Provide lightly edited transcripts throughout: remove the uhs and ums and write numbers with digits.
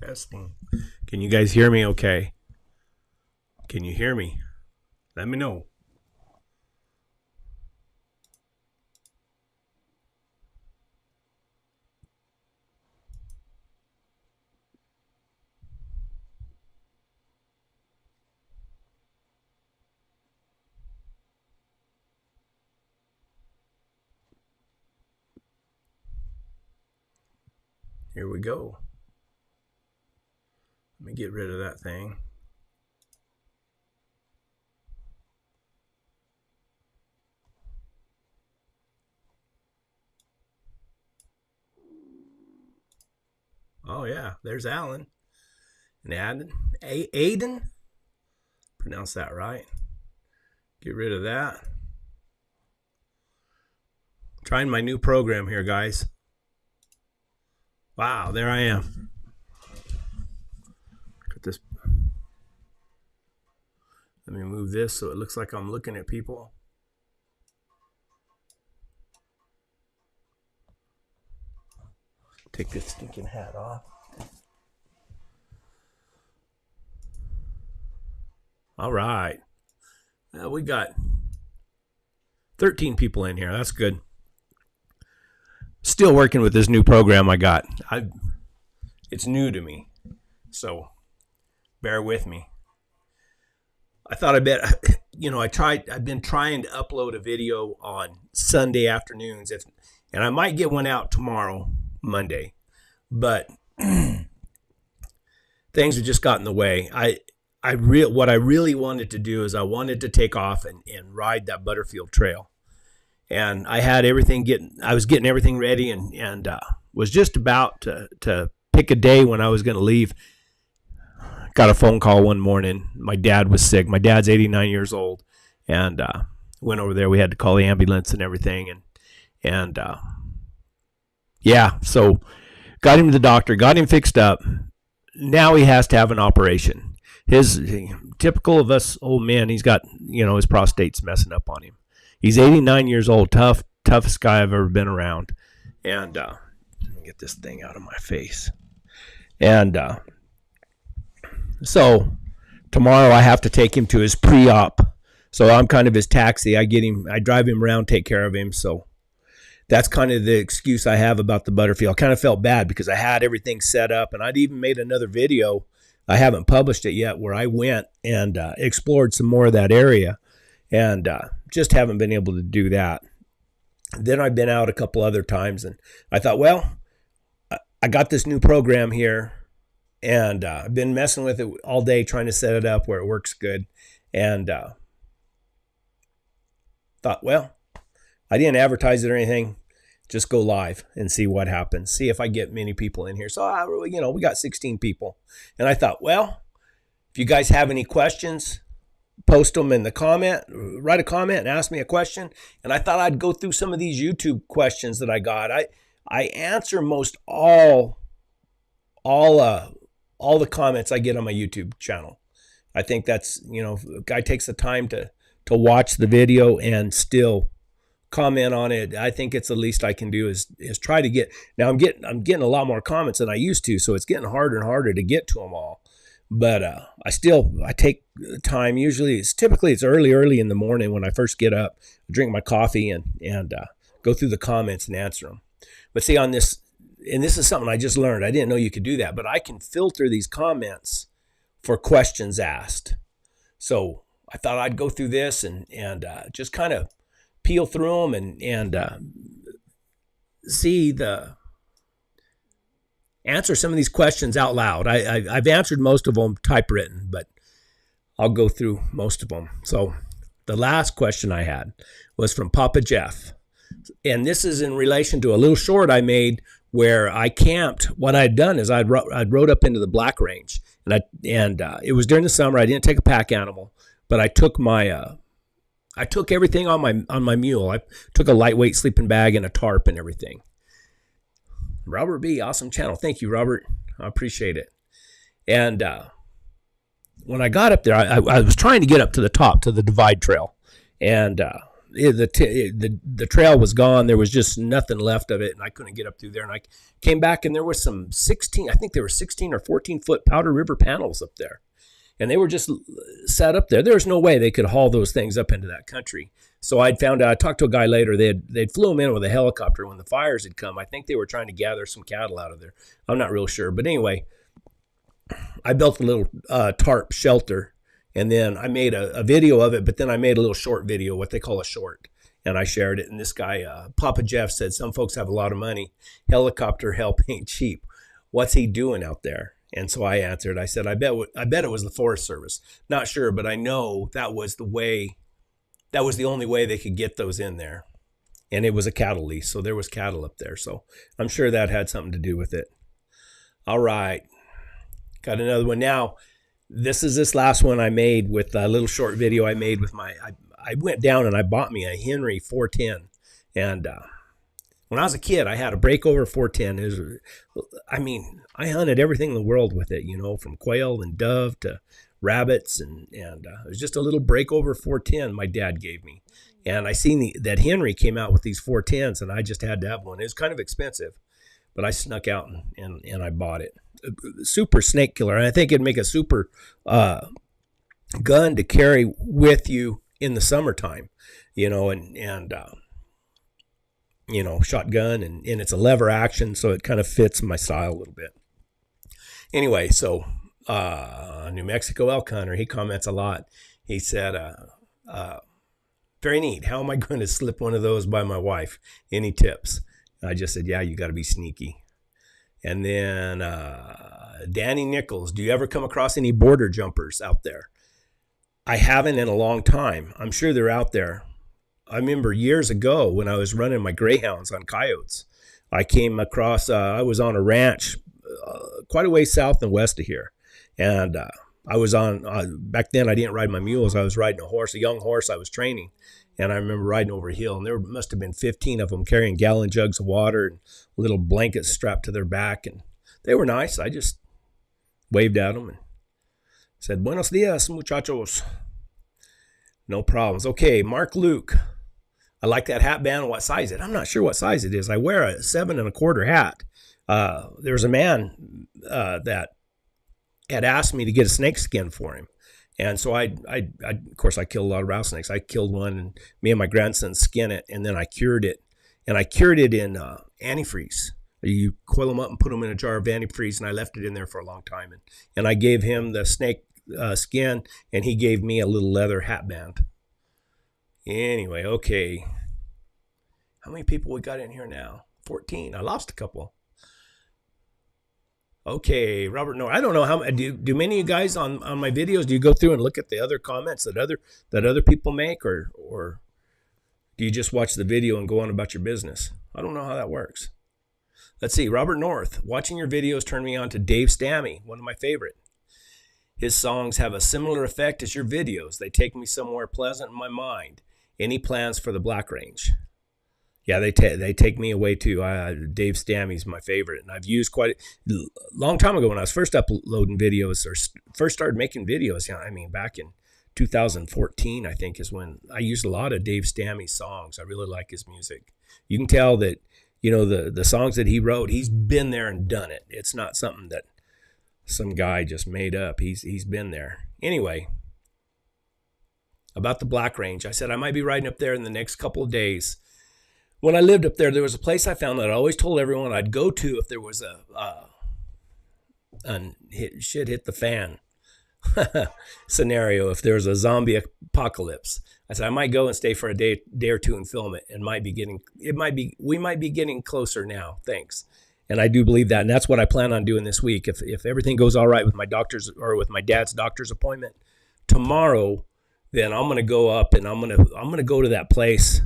Testing. Can you guys hear me okay? Can you hear me? Let me know. Here we go. Let me get rid of that thing. Oh yeah, there's Alan. And Aiden. Pronounce that right. Get rid of that. Trying my new program here, guys. Wow, there I am. Got this. Let me move this so it looks like I'm looking at people. Take this stinking hat off. All right. We got 13 people in here. That's good. Still working with this new program I got. It's new to me, so bear with me. I thought I've been trying to upload a video on Sunday afternoons, and I might get one out tomorrow, Monday, but things have just got in the way. What I really wanted to do is I wanted to take off and ride that Butterfield Trail. And I had everything I was getting everything ready and was just about to pick a day when I was going to leave. Got a phone call one morning. My dad was sick. My dad's 89 years old, and went over there. We had to call the ambulance and everything, and so got him to the doctor, got him fixed up. Now he has to have an operation. Typical of us old men, he's got, his prostate's messing up on him. He's 89 years old, toughest guy I've ever been around. And let me get this thing out of my face. And so tomorrow I have to take him to his pre-op. So I'm kind of his taxi. I drive him around, take care of him. So that's kind of the excuse I have about the Butterfield. I kind of felt bad because I had everything set up, and I'd even made another video. I haven't published it yet, where I went and explored some more of that area. And just haven't been able to do that. Then I've been out a couple other times, and I thought, well, I got this new program here, and I've been messing with it all day, trying to set it up where it works good. And thought, well, I didn't advertise it or anything. Just go live and see what happens. See if I get many people in here. So, we got 16 people. And I thought, well, if you guys have any questions, post them in the comment, write a comment and ask me a question. And I thought I'd go through some of these YouTube questions that I got. I answer most all the comments I get on my YouTube channel. I think that's, if a guy takes the time to watch the video and still comment on it, I think it's the least I can do is try to get. Now I'm getting a lot more comments than I used to, so it's getting harder and harder to get to them all. But I take time. Usually it's early in the morning when I first get up, drink my coffee and go through the comments and answer them. But see, on this, and this is something I just learned. I didn't know you could do that, but I can filter these comments for questions asked. So I thought I'd go through this and just kind of peel through them and answer some of these questions out loud. I've answered most of them typewritten, but I'll go through most of them. So the last question I had was from Papa Jeff. And this is in relation to a little short I made where I camped. What I'd done is I'd rode up into the Black Range, and it was during the summer. I didn't take a pack animal, but I took everything on my mule. I took a lightweight sleeping bag and a tarp and everything. Robert B., awesome channel. Thank you, Robert. I appreciate it. And when I got up there, I was trying to get up to the top, to the Divide Trail. And the trail was gone. There was just nothing left of it, and I couldn't get up through there. And I came back, and there was some 16, I think there were 16 or 14-foot Powder River panels up there. And they were just set up there. There was no way they could haul those things up into that country. So I talked to a guy later, they'd flew them in with a helicopter when the fires had come. I think they were trying to gather some cattle out of there. I'm not real sure. But anyway, I built a little tarp shelter, and then I made a video of it, but then I made a little short video, what they call a short, and I shared it. And this guy, Papa Jeff, said, some folks have a lot of money. Helicopter help ain't cheap. What's he doing out there? And so I answered, I said, I bet it was the Forest Service. Not sure, but I know that was the only way they could get those in there. And it was a cattle lease, so there was cattle up there. So I'm sure that had something to do with it. All right. Got another one. Now, this last one I made with a little short video I made with I went down and I bought me a Henry 410. And when I was a kid, I had a breakover 410. I hunted everything in the world with it, from quail and dove to rabbits. And it was just a little breakover 410 my dad gave me. And I seen that Henry came out with these 410s, and I just had to have one. It was kind of expensive, but I snuck out and I bought it. Super snake killer. And I think it'd make a super gun to carry with you in the summertime, shotgun, and it's a lever action, so it kind of fits my style a little bit. Anyway, so New Mexico elk hunter, he comments a lot. He said, very neat. How am I going to slip one of those by my wife? Any tips? I just said, yeah, you got to be sneaky. And then Danny Nichols, do you ever come across any border jumpers out there? I haven't in a long time. I'm sure they're out there. I remember years ago when I was running my greyhounds on coyotes, I came across, I was on a ranch quite a ways south and west of here. And I was on, back then I didn't ride my mules. I was riding a young horse I was training. And I remember riding over a hill, and there must have been 15 of them carrying gallon jugs of water and little blankets strapped to their back. And they were nice. I just waved at them and said, Buenos dias, muchachos. No problems. Okay, Mark Luke. I like that hat band. What size it? I'm not sure what size it is. I wear a 7 1/4 hat. There's a man that had asked me to get a snake skin for him. And so I of course, I killed a lot of rattlesnakes. I killed one, and me and my grandson skinned it, and then I cured it. And I cured it in antifreeze. You coil them up and put them in a jar of antifreeze, and I left it in there for a long time. And I gave him the snake skin, and he gave me a little leather hat band. Anyway, okay. How many people we got in here now? 14. I lost a couple. Okay, Robert Noor. I don't know how do many of you guys on my videos, do you go through and look at the other comments that other people make, or do you just watch the video and go on about your business? I don't know how that works. Let's see. Robert North. Watching your videos turned me on to Dave Stammy, one of my favorite. His songs have a similar effect as your videos. They take me somewhere pleasant in my mind. Any plans for the Black Range? Yeah, they take me away too. Dave Stammy's my favorite, and I've used quite a long time ago when I was first uploading videos or first started making videos. Back in 2014, I think is when I used a lot of Dave Stammy's songs. I really like his music. You can tell that, the songs that he wrote, he's been there and done it. It's not something that some guy just made up. He's been there. Anyway, about the Black Range, I said I might be riding up there in the next couple of days. When I lived up there, there was a place I found that I always told everyone I'd go to if there was shit hit the fan scenario, if there was a zombie apocalypse. I said I might go and stay for a day or two and film it, and we might be getting closer now. Thanks. And I do believe that, and that's what I plan on doing this week. If everything goes all right with my doctor's or with my dad's doctor's appointment tomorrow, then I'm going to go up and I'm going to go to that place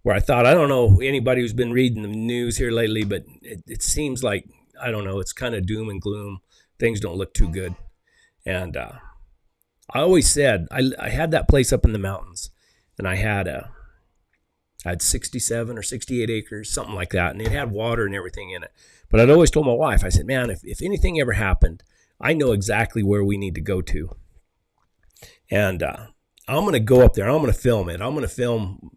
where I thought, I don't know anybody who's been reading the news here lately, but it seems like, I don't know, it's kind of doom and gloom. Things don't look too good. And I always said, I had that place up in the mountains, and I had 67 or 68 acres, something like that, and it had water and everything in it. But I'd always told my wife, I said, man, if anything ever happened, I know exactly where we need to go to. And I'm going to go up there. I'm going to film it. I'm going to film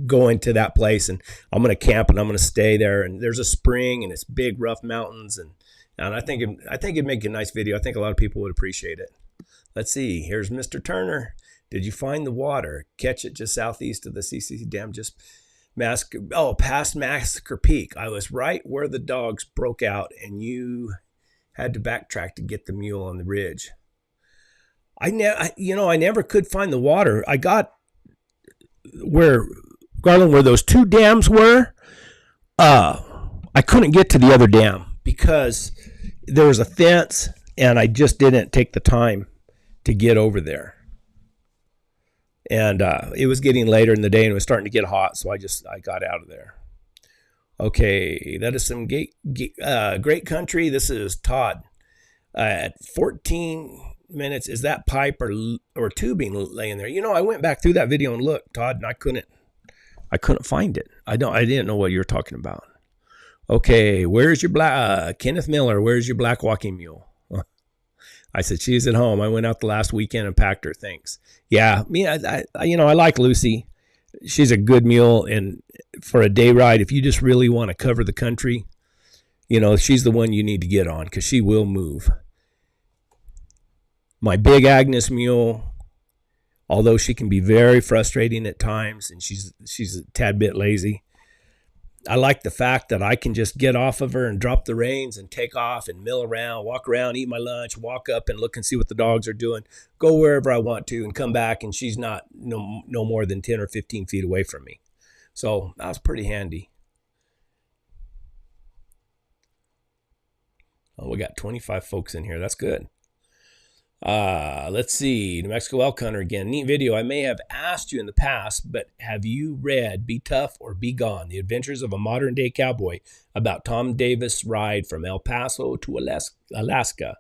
going to that place, and I'm going to camp and I'm going to stay there. And there's a spring and it's big rough mountains, and I think it'd make a nice video. I think a lot of people would appreciate it. Let's see. Here's Mr. Turner. Did you find the water? Catch it just southeast of the CCC Dam, just past Massacre Peak. I was right where the dogs broke out, and you had to backtrack to get the mule on the ridge. I never could find the water. I got where those two dams were. I couldn't get to the other dam because there was a fence, and I just didn't take the time to get over there. And it was getting later in the day, and it was starting to get hot, so I got out of there. Okay, that is some great country. This is Todd. At 14 minutes, is that pipe or tubing laying there? I went back through that video and looked, Todd, and I couldn't find it. I didn't know what you were talking about. Okay, where's your Kenneth Miller? Where's your black walking mule? I said, she's at home. I went out the last weekend and packed her. Thanks. Yeah, I like Lucy. She's a good mule, and for a day ride, if you just really want to cover the country, she's the one you need to get on because she will move. My big Agnes mule, although she can be very frustrating at times, and she's a tad bit lazy, I like the fact that I can just get off of her and drop the reins and take off and mill around, walk around, eat my lunch, walk up and look and see what the dogs are doing, go wherever I want to, and come back, and she's not no more than 10 or 15 feet away from me. So that was pretty handy. Oh, we got 25 folks in here. That's good. Let's see. New Mexico elk hunter again. Neat video. I may have asked you in the past, but have you read Be Tough or Be Gone? The Adventures of a Modern Day Cowboy about Tom Davis' ride from El Paso to Alaska.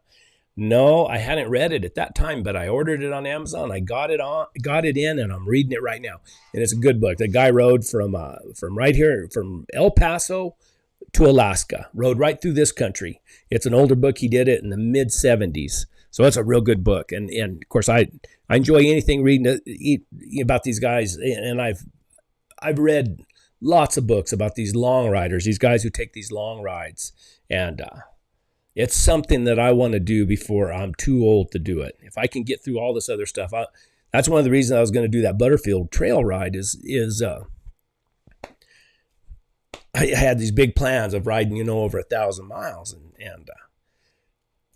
No, I hadn't read it at that time, but I ordered it on Amazon. I got it in, and I'm reading it right now. And it's a good book. The guy rode from right here, from El Paso to Alaska, rode right through this country. It's an older book. He did it in the mid 70s. So it's a real good book. And of course, I enjoy anything reading about these guys. And I've read lots of books about these long riders, these guys who take these long rides. And it's something that I want to do before I'm too old to do it. If I can get through all this other stuff, that's one of the reasons I was going to do that Butterfield Trail ride is I had these big plans of riding, over 1,000 miles and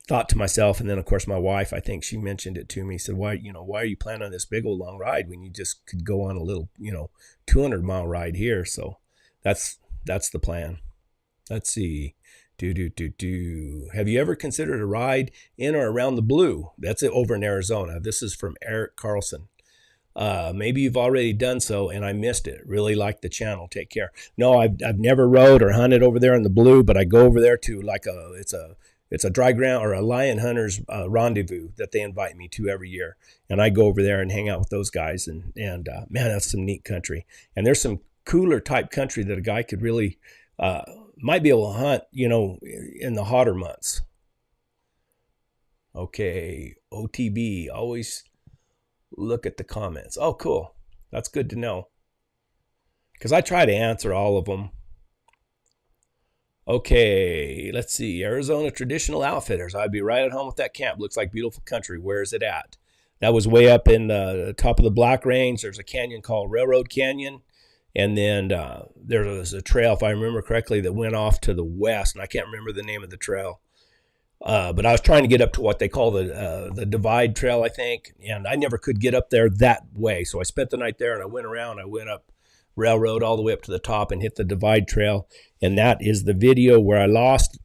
thought to myself, and then of course my wife, I think she mentioned it to me, said, why are you planning on this big old long ride when you just could go on a little, 200-mile ride here? So that's the plan. Let's see. Have you ever considered a ride in or around the Blue? That's it, over in Arizona. This is from Eric Carlson. Maybe you've already done so and I missed it. Really like the channel. Take care. No, I've never rode or hunted over there in the Blue, but I go over there to it's a dry ground or a lion hunter's rendezvous that they invite me to every year. And I go over there and hang out with those guys. And man, that's some neat country. And there's some cooler type country that a guy could really, might be able to hunt, in the hotter months. Okay. OTB, always look at the comments. Oh, cool. That's good to know. Because I try to answer all of them. Okay, let's see. Arizona Traditional Outfitters. I'd be right at home with that camp. Looks like beautiful country. Where is it at? That was way up in the top of the Black Range. There's a canyon called Railroad Canyon. And then there was a trail, if I remember correctly, that went off to the west. And I can't remember the name of the trail. But I was trying to get up to what they call the Divide Trail, I think. And I never could get up there that way. So I spent the night there and I went around. I went up Railroad all the way up to the top and hit the Divide Trail. And that is the video where I lost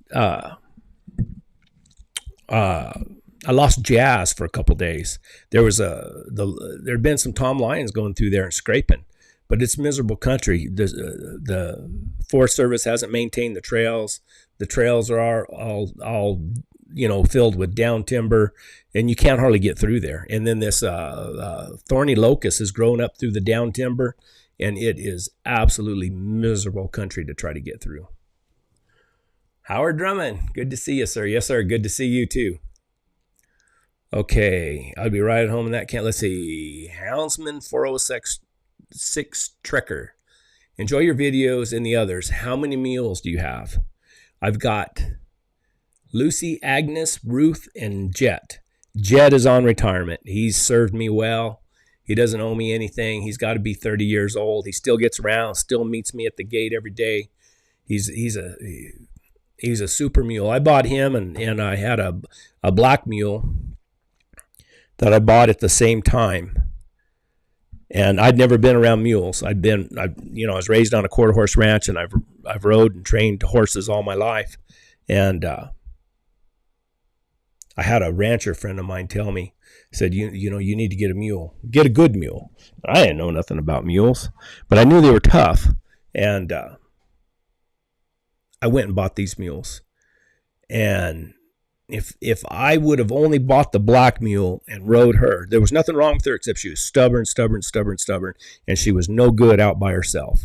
Jazz for a couple days. There'd been some Tom Lions going through there and scraping, but it's miserable country. The Forest Service hasn't maintained the trails. The trails are all filled with down timber, and you can't hardly get through there. And then this thorny locust has grown up through the down timber, and it is absolutely miserable country to try to get through. Howard Drummond, good to see you, sir. Yes, sir. Good to see you too. Okay, I'll be right at home in that camp. Let's see. Houndsman 406 Trekker. Enjoy your videos and the others. How many mules do you have? I've got Lucy, Agnes, Ruth, and Jet. Jet is on retirement. He's served me well. He doesn't owe me anything. He's got to be 30 years old. He still gets around, still meets me at the gate every day. He's a super mule. I bought him, and I had a black mule that I bought at the same time. And I'd never been around mules. I was raised on a quarter horse ranch, and I've rode and trained horses all my life. And I had a rancher friend of mine tell me, said, you need to get a mule, get a good mule. I didn't know nothing about mules, but I knew they were tough. And I went and bought these mules. And if I would have only bought the black mule and rode her, there was nothing wrong with her except she was stubborn, and she was no good out by herself.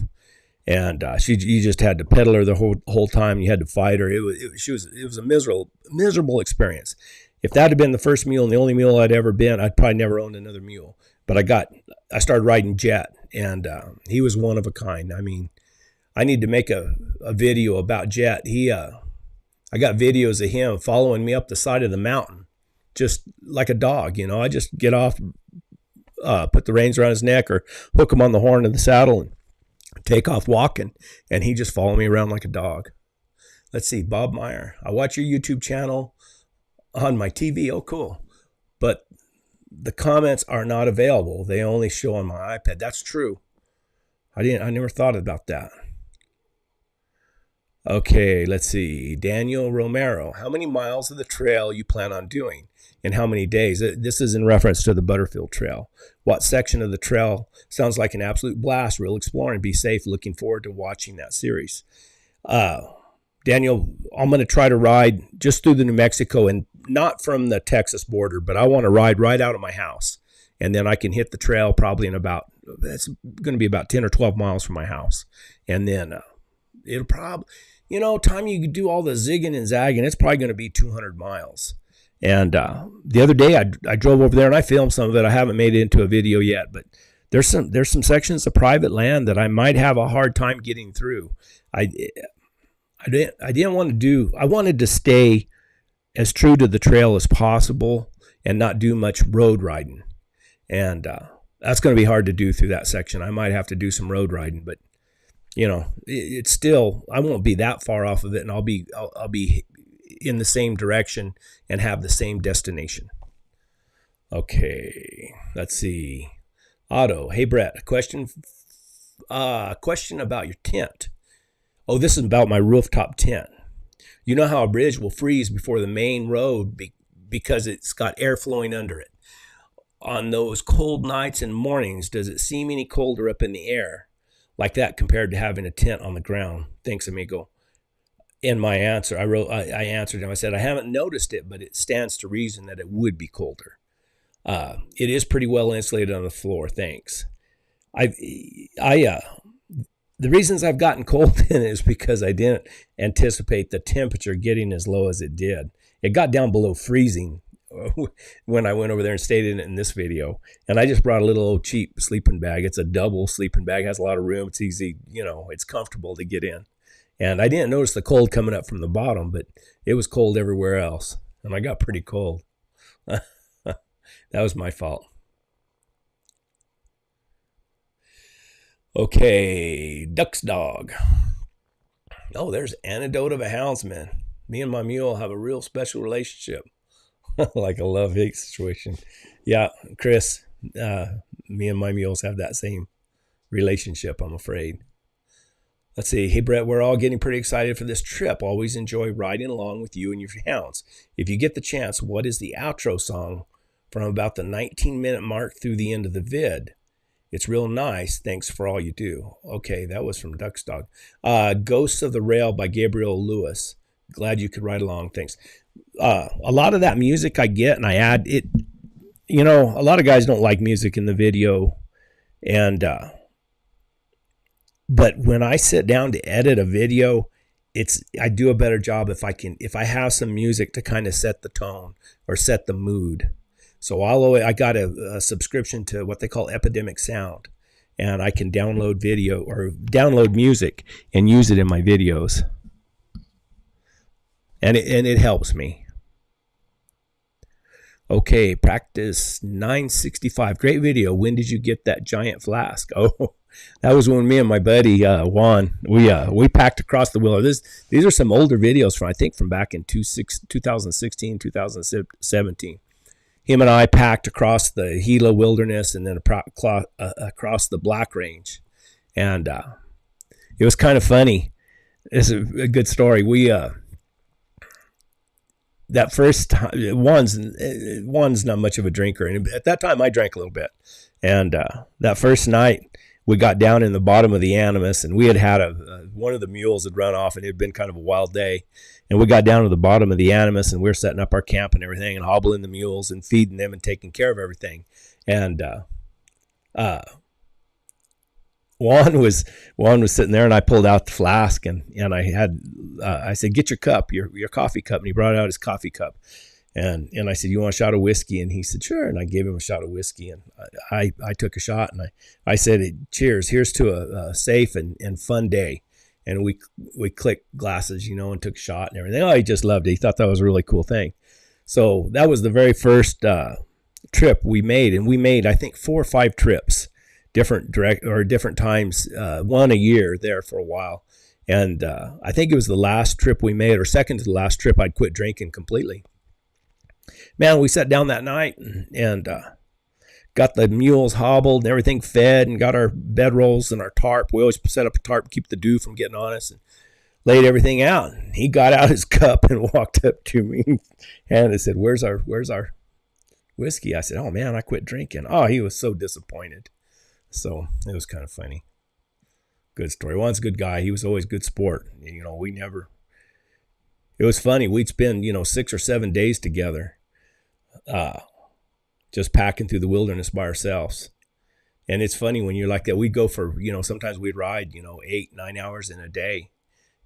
And you just had to pedal her the whole time. You had to fight her. It was a miserable experience. If that had been the first mule and the only mule I'd ever been, I'd probably never owned another mule. But I started riding Jet, and he was one of a kind. I mean, I need to make a video about Jet. I got videos of him following me up the side of the mountain, just like a dog. I just get off, put the reins around his neck or hook him on the horn of the saddle and take off walking, and he just followed me around like a dog. Let's see, Bob Meyer. I watch your YouTube channel on my TV. Oh, cool. But the comments are not available. They only show on my iPad. That's true. I never thought about that. Okay, let's see. Daniel Romero. How many miles of the trail you plan on doing? In how many days? This is in reference to the Butterfield Trail. What section of the trail sounds like an absolute blast? Real exploring. Be safe. Looking forward to watching that series. Daniel, I'm going to try to ride just through the New Mexico, and not from the Texas border, but I want to ride right out of my house. And then I can hit the trail probably it's going to be about 10 or 12 miles from my house. And then it'll probably, time you do all the zigging and zagging, it's probably going to be 200 miles. And the other day I drove over there and I filmed some of it. I haven't made it into a video yet, but there's some sections of private land that I might have a hard time getting through. I didn't want to do. I wanted to stay as true to the trail as possible and not do much road riding. And that's going to be hard to do through that section. I might have to do some road riding, but it's still, I won't be that far off of it, and I'll be in the same direction and have the same destination. Okay, let's see. Otto, hey Brett, a question about your tent. Oh, this is about my rooftop tent. You know how a bridge will freeze before the main road because it's got air flowing under it. On those cold nights and mornings, does it seem any colder up in the air like that compared to having a tent on the ground? Thanks, amigo. In my answer, I answered him. I said, I haven't noticed it, but it stands to reason that it would be colder. It is pretty well insulated on the floor. Thanks. The reasons I've gotten cold in it is because I didn't anticipate the temperature getting as low as it did. It got down below freezing when I went over there and stayed in it in this video. And I just brought a little old cheap sleeping bag. It's a double sleeping bag, has a lot of room. It's easy, it's comfortable to get in. And I didn't notice the cold coming up from the bottom, but it was cold everywhere else. And I got pretty cold. That was my fault. Okay, Duck's Dog. Oh, there's Anecdote of a Houndsman. Me and my mule have a real special relationship. Like a love-hate situation. Yeah, Chris, me and my mules have that same relationship, I'm afraid. Let's see. Hey, Brett, we're all getting pretty excited for this trip. Always enjoy riding along with you and your hounds. If you get the chance, what is the outro song from about the 19-minute mark through the end of the vid? It's real nice. Thanks for all you do. Okay, that was from Duck's Dog. Ghosts of the Rail by Gabriel Lewis. Glad you could ride along. Thanks. A lot of that music I get and I add it. A lot of guys don't like music in the video. And but when I sit down to edit a video, I do a better job if I have some music to kind of set the tone or set the mood. So I got a subscription to what they call Epidemic Sound, and I can download video or download music and use it in my videos. And it helps me. Okay, practice 965. Great video. When did you get that giant flask? Oh, that was when me and my buddy Juan, we packed across the wilderness. These are some older videos from back in 2016, 2017. Him and I packed across the Gila Wilderness and then across the Black Range. And it was kind of funny. It's a good story. We that first time, Juan's not much of a drinker, and at that time I drank a little bit. And that first night we got down in the bottom of the Animus, and we had one of the mules had run off, and it had been kind of a wild day. And we got down to the bottom of the Animus, and we were setting up our camp and everything, and hobbling the mules and feeding them and taking care of everything. And Juan was sitting there, and I pulled out the flask, and I said, "Get your cup, your coffee cup." And he brought out his coffee cup, and I said, "You want a shot of whiskey?" And he said, "Sure." And I gave him a shot of whiskey, and I took a shot, and I said, "Cheers! Here's to a safe and fun day." And we clicked glasses, and took a shot and everything. Oh, he just loved it. He thought that was a really cool thing. So that was the very first trip we made, and we made, I think, 4 or 5 trips. Different times, one a year there for a while. And I think it was the last trip we made, or second to the last trip, I'd quit drinking completely. Man, we sat down that night and got the mules hobbled and everything fed, and got our bedrolls and our tarp. We always set up a tarp to keep the dew from getting on us, and laid everything out. And he got out his cup and walked up to me and said, Where's our whiskey? I said, "Oh man, I quit drinking." Oh, he was so disappointed. So it was kind of funny. Good story. Juan's a good guy. He was always good sport. It was funny. We'd spend, 6 or 7 days together, just packing through the wilderness by ourselves. And it's funny when you're like that. We'd go for, sometimes we'd ride, 8, 9 hours in a day.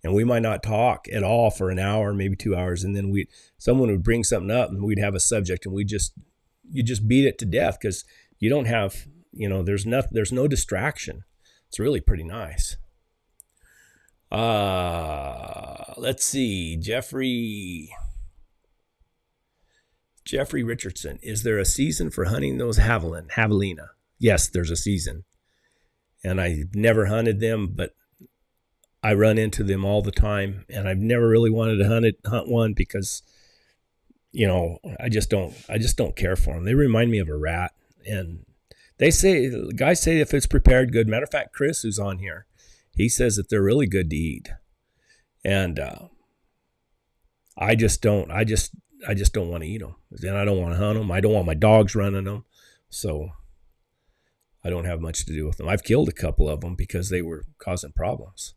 And we might not talk at all for an hour, maybe 2 hours. And then someone would bring something up, and we'd have a subject, and you just beat it to death, because you don't have, there's no distraction. It's really pretty nice. Let's see. Jeffrey Richardson. Is there a season for hunting those Javelina? Yes, there's a season. And I've never hunted them, but I run into them all the time. And I've never really wanted to hunt one because, I just don't care for them. They remind me of a rat. And guys say if it's prepared good. Matter of fact, Chris, who's on here, he says that they're really good to eat. And I just don't want to eat them. Then I don't want to hunt them. I don't want my dogs running them. So I don't have much to do with them. I've killed a couple of them because they were causing problems.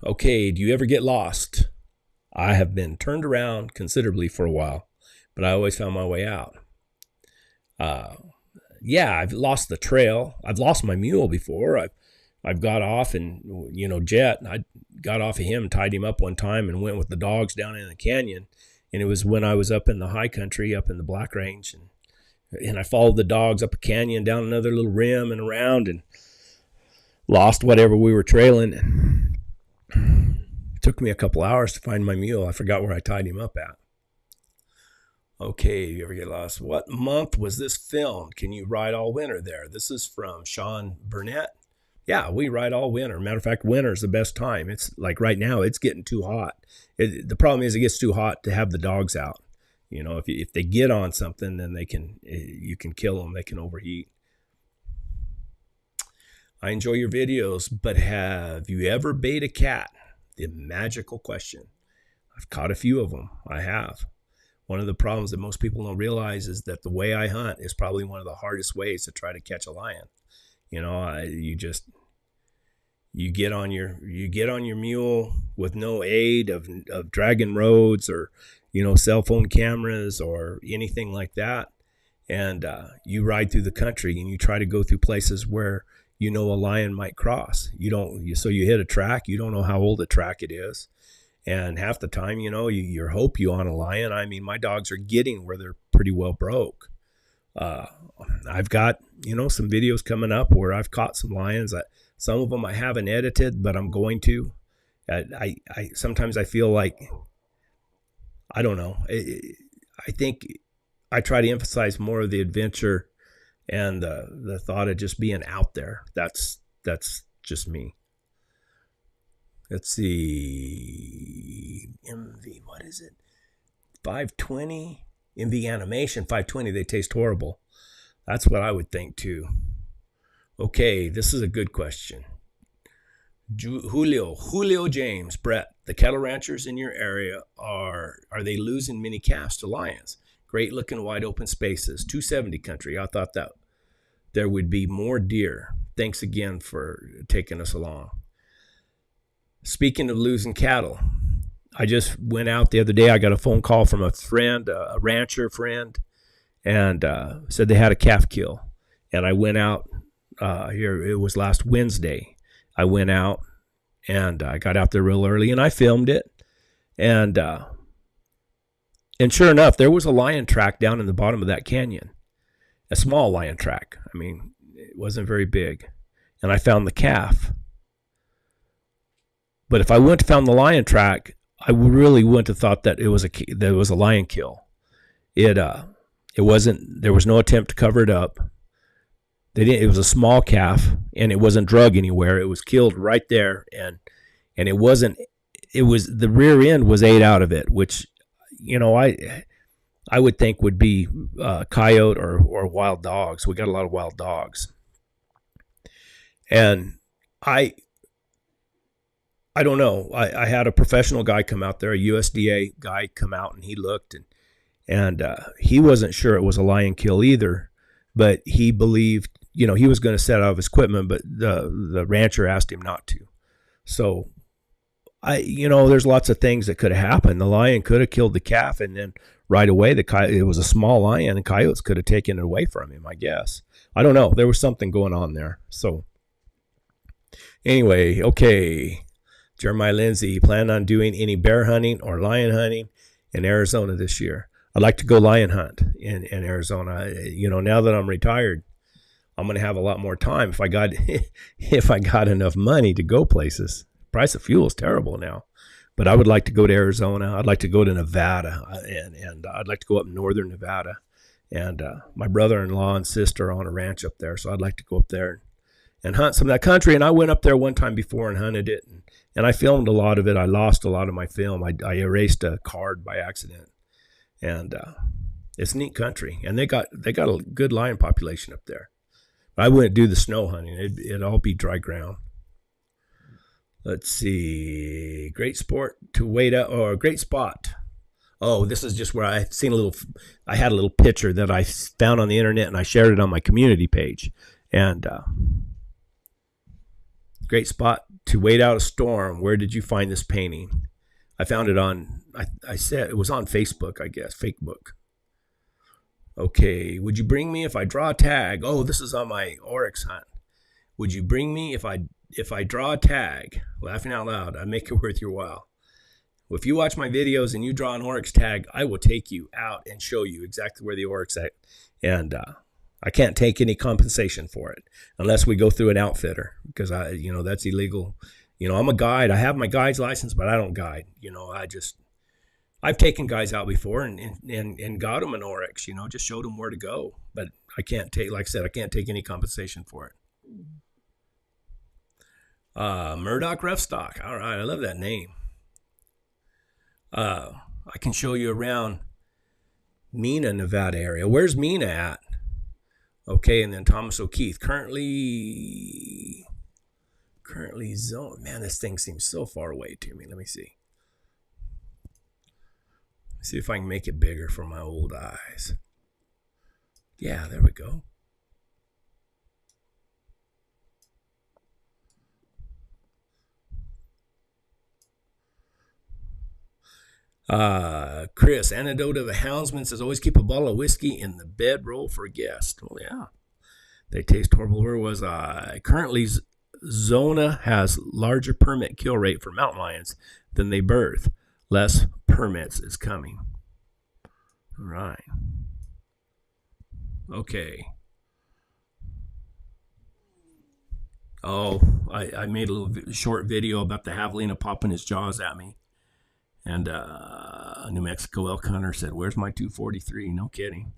Okay, do you ever get lost? I have been turned around considerably for a while, but I always found my way out. Yeah, I've lost the trail. I've lost my mule before. I've got off and, Jet, I got off of him, tied him up one time, and went with the dogs down in the canyon. And it was when I was up in the high country, up in the Black Range. And I followed the dogs up a canyon, down another little rim and around, and lost whatever we were trailing. It took me a couple hours to find my mule. I forgot where I tied him up at. Okay, you ever get lost? What month was this filmed? Can you ride all winter there? This is from Sean Burnett. Yeah, we ride all winter. Matter of fact, winter is the best time. It's like right now, it's getting too hot. The problem is it gets too hot to have the dogs out. If they get on something, then you can kill them. They can overheat. I enjoy your videos, but have you ever bait a cat? The magical question. I've caught a few of them. I have. One of the problems that most people don't realize is that the way I hunt is probably one of the hardest ways to try to catch a lion. You get on your mule with no aid of dragging roads or, cell phone cameras or anything like that. And you ride through the country and you try to go through places where, a lion might cross. So you hit a track. You don't know how old a track it is. And half the time, you hope you on a lion. I mean, my dogs are getting where they're pretty well broke. I've got, some videos coming up where I've caught some lions. Some of them I haven't edited, but I'm going to. I sometimes I feel like, I don't know. I think I try to emphasize more of the adventure and the thought of just being out there. That's just me. Let's see. MV, what is it? 520? MV Animation 520. They taste horrible. That's what I would think too. Okay, this is a good question. Julio James, Brett, the cattle ranchers in your area, are they losing many calves to lions? Great looking wide open spaces, 270 country. I thought that there would be more deer. Thanks again for taking us along. Speaking of losing cattle, I just went out the other day. I got a phone call from a friend, a rancher friend, and said they had a calf kill. And I went out here. It was last Wednesday. I went out and I got out there real early and I filmed it. And sure enough, there was a lion track down in the bottom of that canyon, a small lion track. I mean, it wasn't very big. And I found the calf. But if I wouldn't have found the lion track, I really wouldn't have thought that there was a lion kill. It wasn't. There was no attempt to cover it up. It was a small calf, and it wasn't drug anywhere. It was killed right there, and it wasn't. It was the rear end was ate out of it, which, I would think would be coyote or wild dogs. We got a lot of wild dogs, and I don't know. I had a professional guy come out there, a USDA guy come out, and he looked, and he wasn't sure it was a lion kill either, but he believed, he was going to set out his equipment, but the rancher asked him not to. So there's lots of things that could have happened. The lion could have killed the calf, and then right away it was a small lion, and coyotes could have taken it away from him, I guess. I don't know. There was something going on there. So anyway, okay. Jeremiah Lindsay, plan on doing any bear hunting or lion hunting in Arizona this year? I'd like to go lion hunt in Arizona. Now that I'm retired, I'm going to have a lot more time if I got enough money to go places. Price of fuel is terrible now, but I would like to go to Arizona. I'd like to go to Nevada, and I'd like to go up in northern Nevada. And my brother-in-law and sister are on a ranch up there, so I'd like to go up there and hunt some of that country. And I went up there one time before and hunted it, and I filmed a lot of it. I lost a lot of my film. I erased a card by accident, and it's neat country. And they got a good lion population up there. I wouldn't do the snow hunting. It'd all be dry ground. Let's see. Great sport to wait out, or great spot. Oh, this is just where I had a little picture that I found on the internet, and I shared it on my community page. And great spot to wait out a storm. Where did you find this painting? I found it on, I said it was on Facebook, I guess, Facebook. Okay, would you bring me if I draw a tag? Oh, this is on my oryx hunt. Would you bring me if I draw a tag? Laughing out loud, I make it worth your while. Well, if you watch my videos and you draw an oryx tag, I will take you out and show you exactly where the oryx at. And I can't take any compensation for it unless we go through an outfitter, because that's illegal. I'm a guide. I have my guide's license, but I don't guide. I've taken guys out before and got them an oryx, just showed them where to go. But I can't take, like I said, I can't take any compensation for it. Murdoch Rough-Stock. All right. I love that name. I can show you around Mena, Nevada area. Where's Mena at? Okay. And then Thomas O'Keefe, currently zone. Man, this thing seems so far away to me. Let me see. See if I can make it bigger for my old eyes. Yeah, there we go. Chris, anecdote of a houndsman says, always keep a bottle of whiskey in the bedroll for a guest. Well, yeah. They taste horrible. Where was I? Currently, Zona has larger permit kill rate for mountain lions than they birth. Less permits is coming. All right. Okay. Oh, I made a little short video about the Javelina popping his jaws at me. And a New Mexico elk hunter said, "Where's my 243?" No kidding.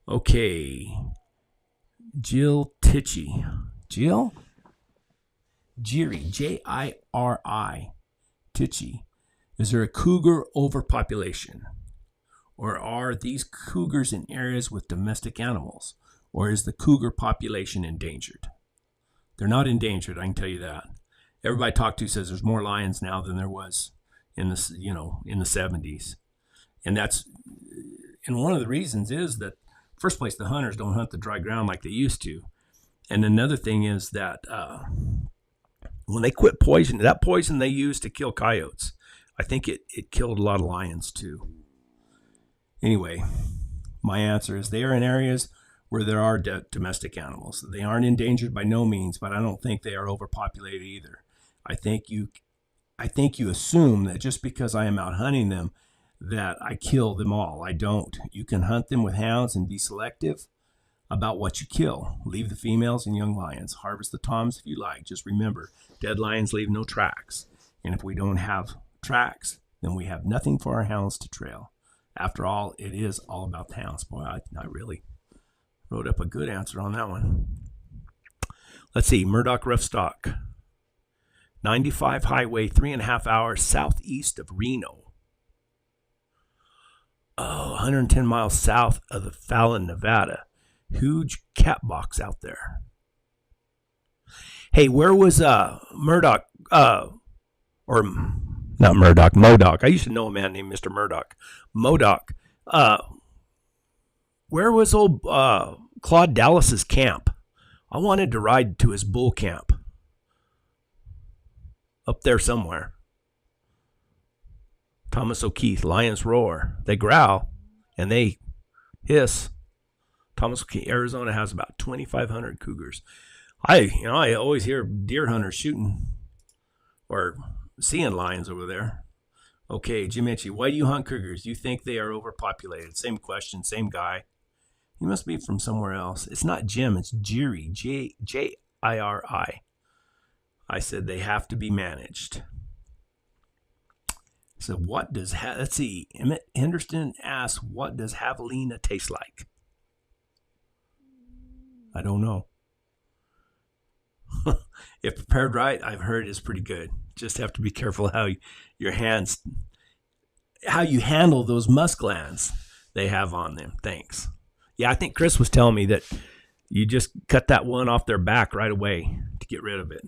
Okay. Jill Titchy. Jill? Jiri. Jiri. Titchy. Is there a cougar overpopulation? Or are these cougars in areas with domestic animals? Or is the cougar population endangered? They're not endangered, I can tell you that. Everybody I talk to says there's more lions now than there was in the, in the 70s. And one of the reasons is that, first place, the hunters don't hunt the dry ground like they used to. And another thing is that when they quit poisoning, that poison they used to kill coyotes, I think it killed a lot of lions too. Anyway, my answer is they are in areas where there are domestic animals. They aren't endangered by no means, but I don't think they are overpopulated either. I think you assume that just because I am out hunting them, that I kill them all. I don't. You can hunt them with hounds and be selective about what you kill. Leave the females and young lions. Harvest the toms if you like. Just remember, dead lions leave no tracks. And if we don't have tracks, then we have nothing for our hounds to trail. After all, it is all about the hounds. Boy, I really wrote up a good answer on that one. Let's see. Murdoch Rooftop. 95 highway, 3.5 hours southeast of Reno. 110 miles south of the Fallon, Nevada. Huge cat box out there. Hey, where was Murdoch? Or not Murdoch, Modoc. I used to know a man named Mr. Murdoch. Modoc. Where was old Claude Dallas's camp? I wanted to ride to his bull camp. Up there somewhere. Thomas O'Keefe, lions roar. They growl and they hiss. Thomas O'Keefe, Arizona has about 2,500 cougars. I always hear deer hunters shooting or seeing lions over there. Okay, Jim Itchy, why do you hunt cougars? You think they are overpopulated? Same question, same guy. He must be from somewhere else. It's not Jim, it's Jiri, Jiri. I said they have to be managed. So what does, let's see, Emmett Henderson asks, what does Javelina taste like? I don't know. If prepared right, I've heard is pretty good. Just have to be careful how you handle those musk glands they have on them. Thanks. Yeah, I think Chris was telling me that you just cut that one off their back right away to get rid of it.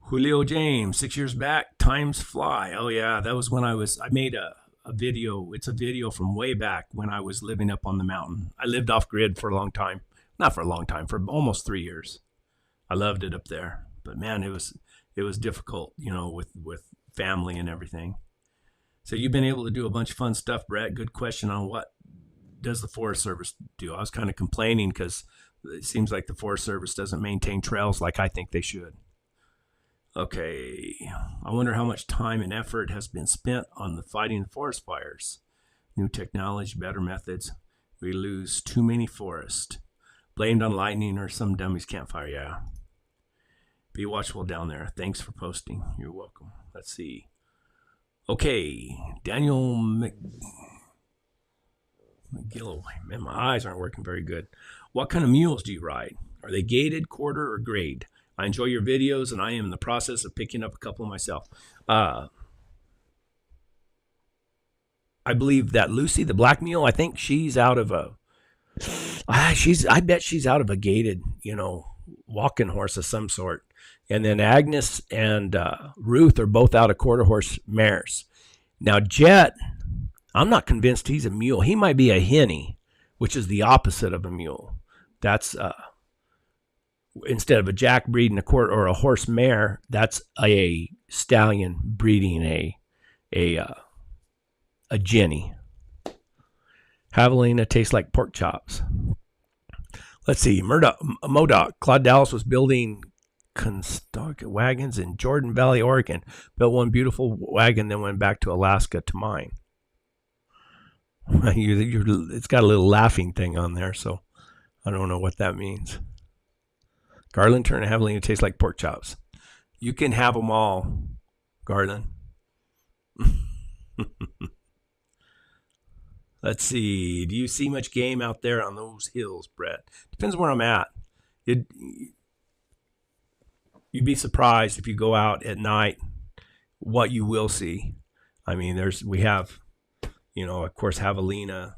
Julio James, 6 years back, times fly. Oh yeah, that was when I made a video. It's a video from way back when I was living up on the mountain. I lived off grid for a long time. Not for a long time, for almost 3 years. I loved it up there. But man, it was difficult, with family and everything. So you've been able to do a bunch of fun stuff, Brett. Good question on what does the Forest Service do? I was kind of complaining because it seems like the Forest Service doesn't maintain trails like I think they should. Okay, I wonder how much time and effort has been spent on the fighting the forest fires. New technology, better methods. We lose too many forests. Blamed on lightning or some dummies can't fire. Yeah. Be watchful down there. Thanks for posting. You're welcome. Let's see. Okay, Daniel McGillow. Man, my eyes aren't working very good. What kind of mules do you ride? Are they gated, quarter, or grade? I enjoy your videos, and I am in the process of picking up a couple myself. I believe that Lucy, the black mule, I think she's out of a... I bet she's out of a gated, walking horse of some sort. And then Agnes and Ruth are both out of quarter horse mares. Now, Jet, I'm not convinced he's a mule. He might be a hinny, which is the opposite of a mule. That's... instead of a jack breeding a quarter or a horse mare, that's a stallion breeding a jenny. Javelina tastes like pork chops. Let's see. Modoc. Claude Dallas was building wagons in Jordan Valley, Oregon. Built one beautiful wagon, then went back to Alaska to mine. It's got a little laughing thing on there, so I don't know what that means. Garland turned Javelina tastes like pork chops. You can have them all, Garland. Let's see. Do you see much game out there on those hills, Brett? Depends where I'm at. You'd be surprised if you go out at night what you will see. I mean, we have, of course, Javelina,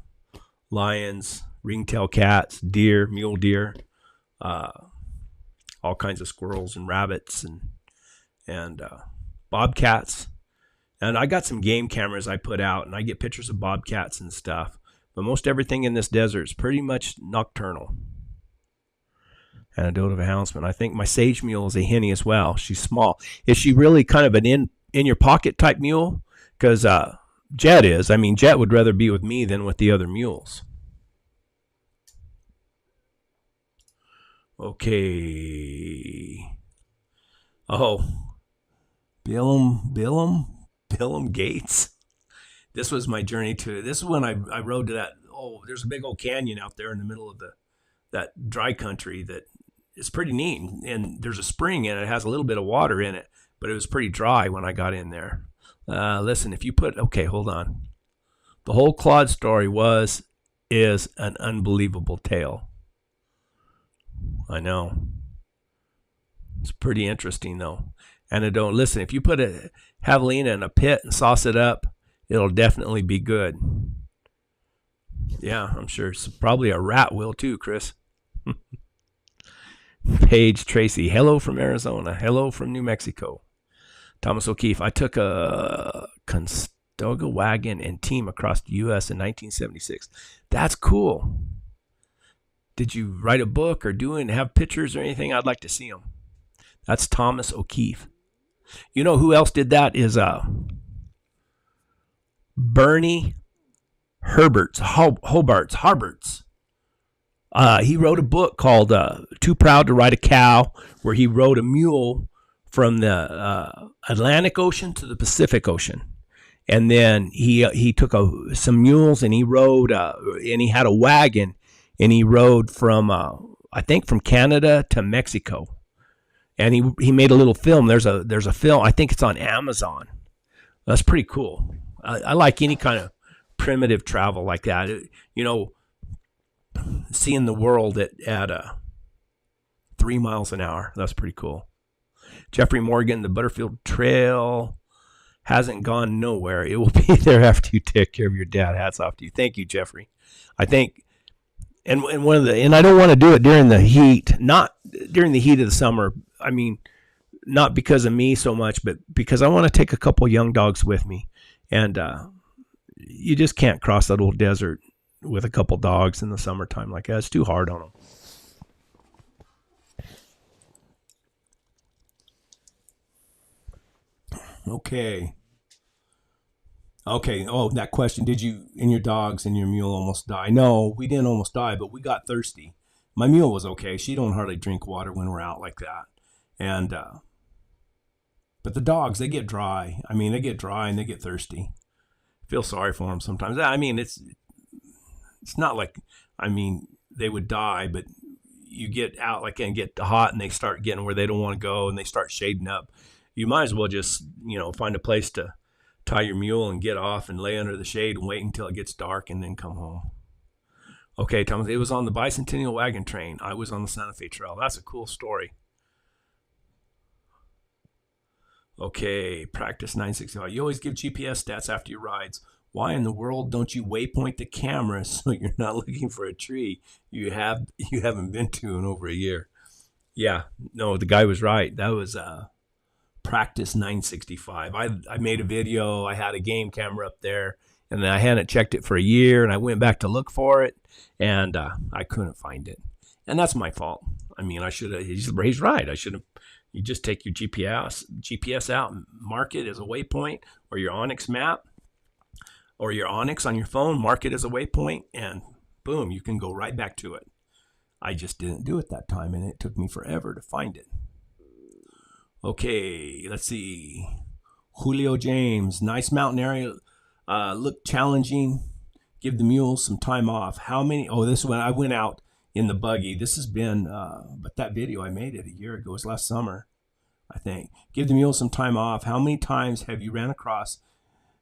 lions, ringtail cats, deer, mule deer, all kinds of squirrels and rabbits and bobcats. And I got some game cameras I put out, and I get pictures of bobcats and stuff. But most everything in this desert is pretty much nocturnal. Anecdote of a houndsman. I think my sage mule is a henny as well. She's small. Is she really kind of an in your pocket type mule? Because Jet is. I mean, Jet would rather be with me than with the other mules. Okay. Oh, Billum Gates. This was my journey this is when I rode to that. Oh, there's a big old canyon out there in the middle of that dry country that is pretty neat. And there's a spring in it. It has a little bit of water in it, but it was pretty dry when I got in there. Listen, if you hold on. The whole Claude story is an unbelievable tale. I know. It's pretty interesting though. And listen, if you put a Javelina in a pit and sauce it up, it'll definitely be good. Yeah, I'm sure. It's probably a rat will too, Chris. Paige Tracy, hello from Arizona. Hello from New Mexico. Thomas O'Keefe, I took a Conestoga wagon and team across the U.S. in 1976. That's cool. Did you write a book or have pictures or anything? I'd like to see them. That's Thomas O'Keefe. You know who else did that is Bernie Hobarts. He wrote a book called Too Proud to Ride a Cow, where he rode a mule from the Atlantic Ocean to the Pacific Ocean. And then he took some mules and he rode, and he had a wagon and he rode from, I think from Canada to Mexico. And he made a little film. There's a film. I think it's on Amazon. That's pretty cool. I like any kind of primitive travel like that. Seeing the world at 3 miles an hour. That's pretty cool. Jeffrey Morgan, the Butterfield Trail hasn't gone nowhere. It will be there after you take care of your dad. Hats off to you. Thank you, Jeffrey. I think, and I don't want to do it during the heat. Not during the heat of the summer. I mean, not because of me so much, but because I want to take a couple young dogs with me. And you just can't cross that old desert with a couple dogs in the summertime like that. It's too hard on them. Okay. Oh, that question. Did you and your dogs and your mule almost die? No, we didn't almost die, but we got thirsty. My mule was okay. She don't hardly drink water when we're out like that. And, but the dogs, they get dry. I mean, they get dry and they get thirsty. I feel sorry for them sometimes. I mean, it's not like, they would die, but you get out and get hot and they start getting where they don't want to go and they start shading up. You might as well just, find a place to tie your mule and get off and lay under the shade and wait until it gets dark and then come home. Okay, Thomas, it was on the Bicentennial Wagon Train. I was on the Santa Fe Trail. That's a cool story. Okay, practice 965. You always give GPS stats after your rides. Why in the world don't you waypoint the camera so you're not looking for a tree you haven't been to in over a year? Yeah, no, the guy was right. That was practice 965. I made a video. I had a game camera up there, and I hadn't checked it for a year, and I went back to look for it, and I couldn't find it. And that's my fault. I mean, I should have. He's right. I should have. You just take your GPS out and mark it as a waypoint, or your Onyx map, or your Onyx on your phone, mark it as a waypoint, and boom, you can go right back to it. I just didn't do it that time, and it took me forever to find it. Okay, let's see. Julio James, nice mountain area. Look challenging. Give the mules some time off. How many? Oh, this one I went out in the buggy. This has been, but that video I made it a year ago. It was last summer, I think. Give the mules some time off. How many times have you ran across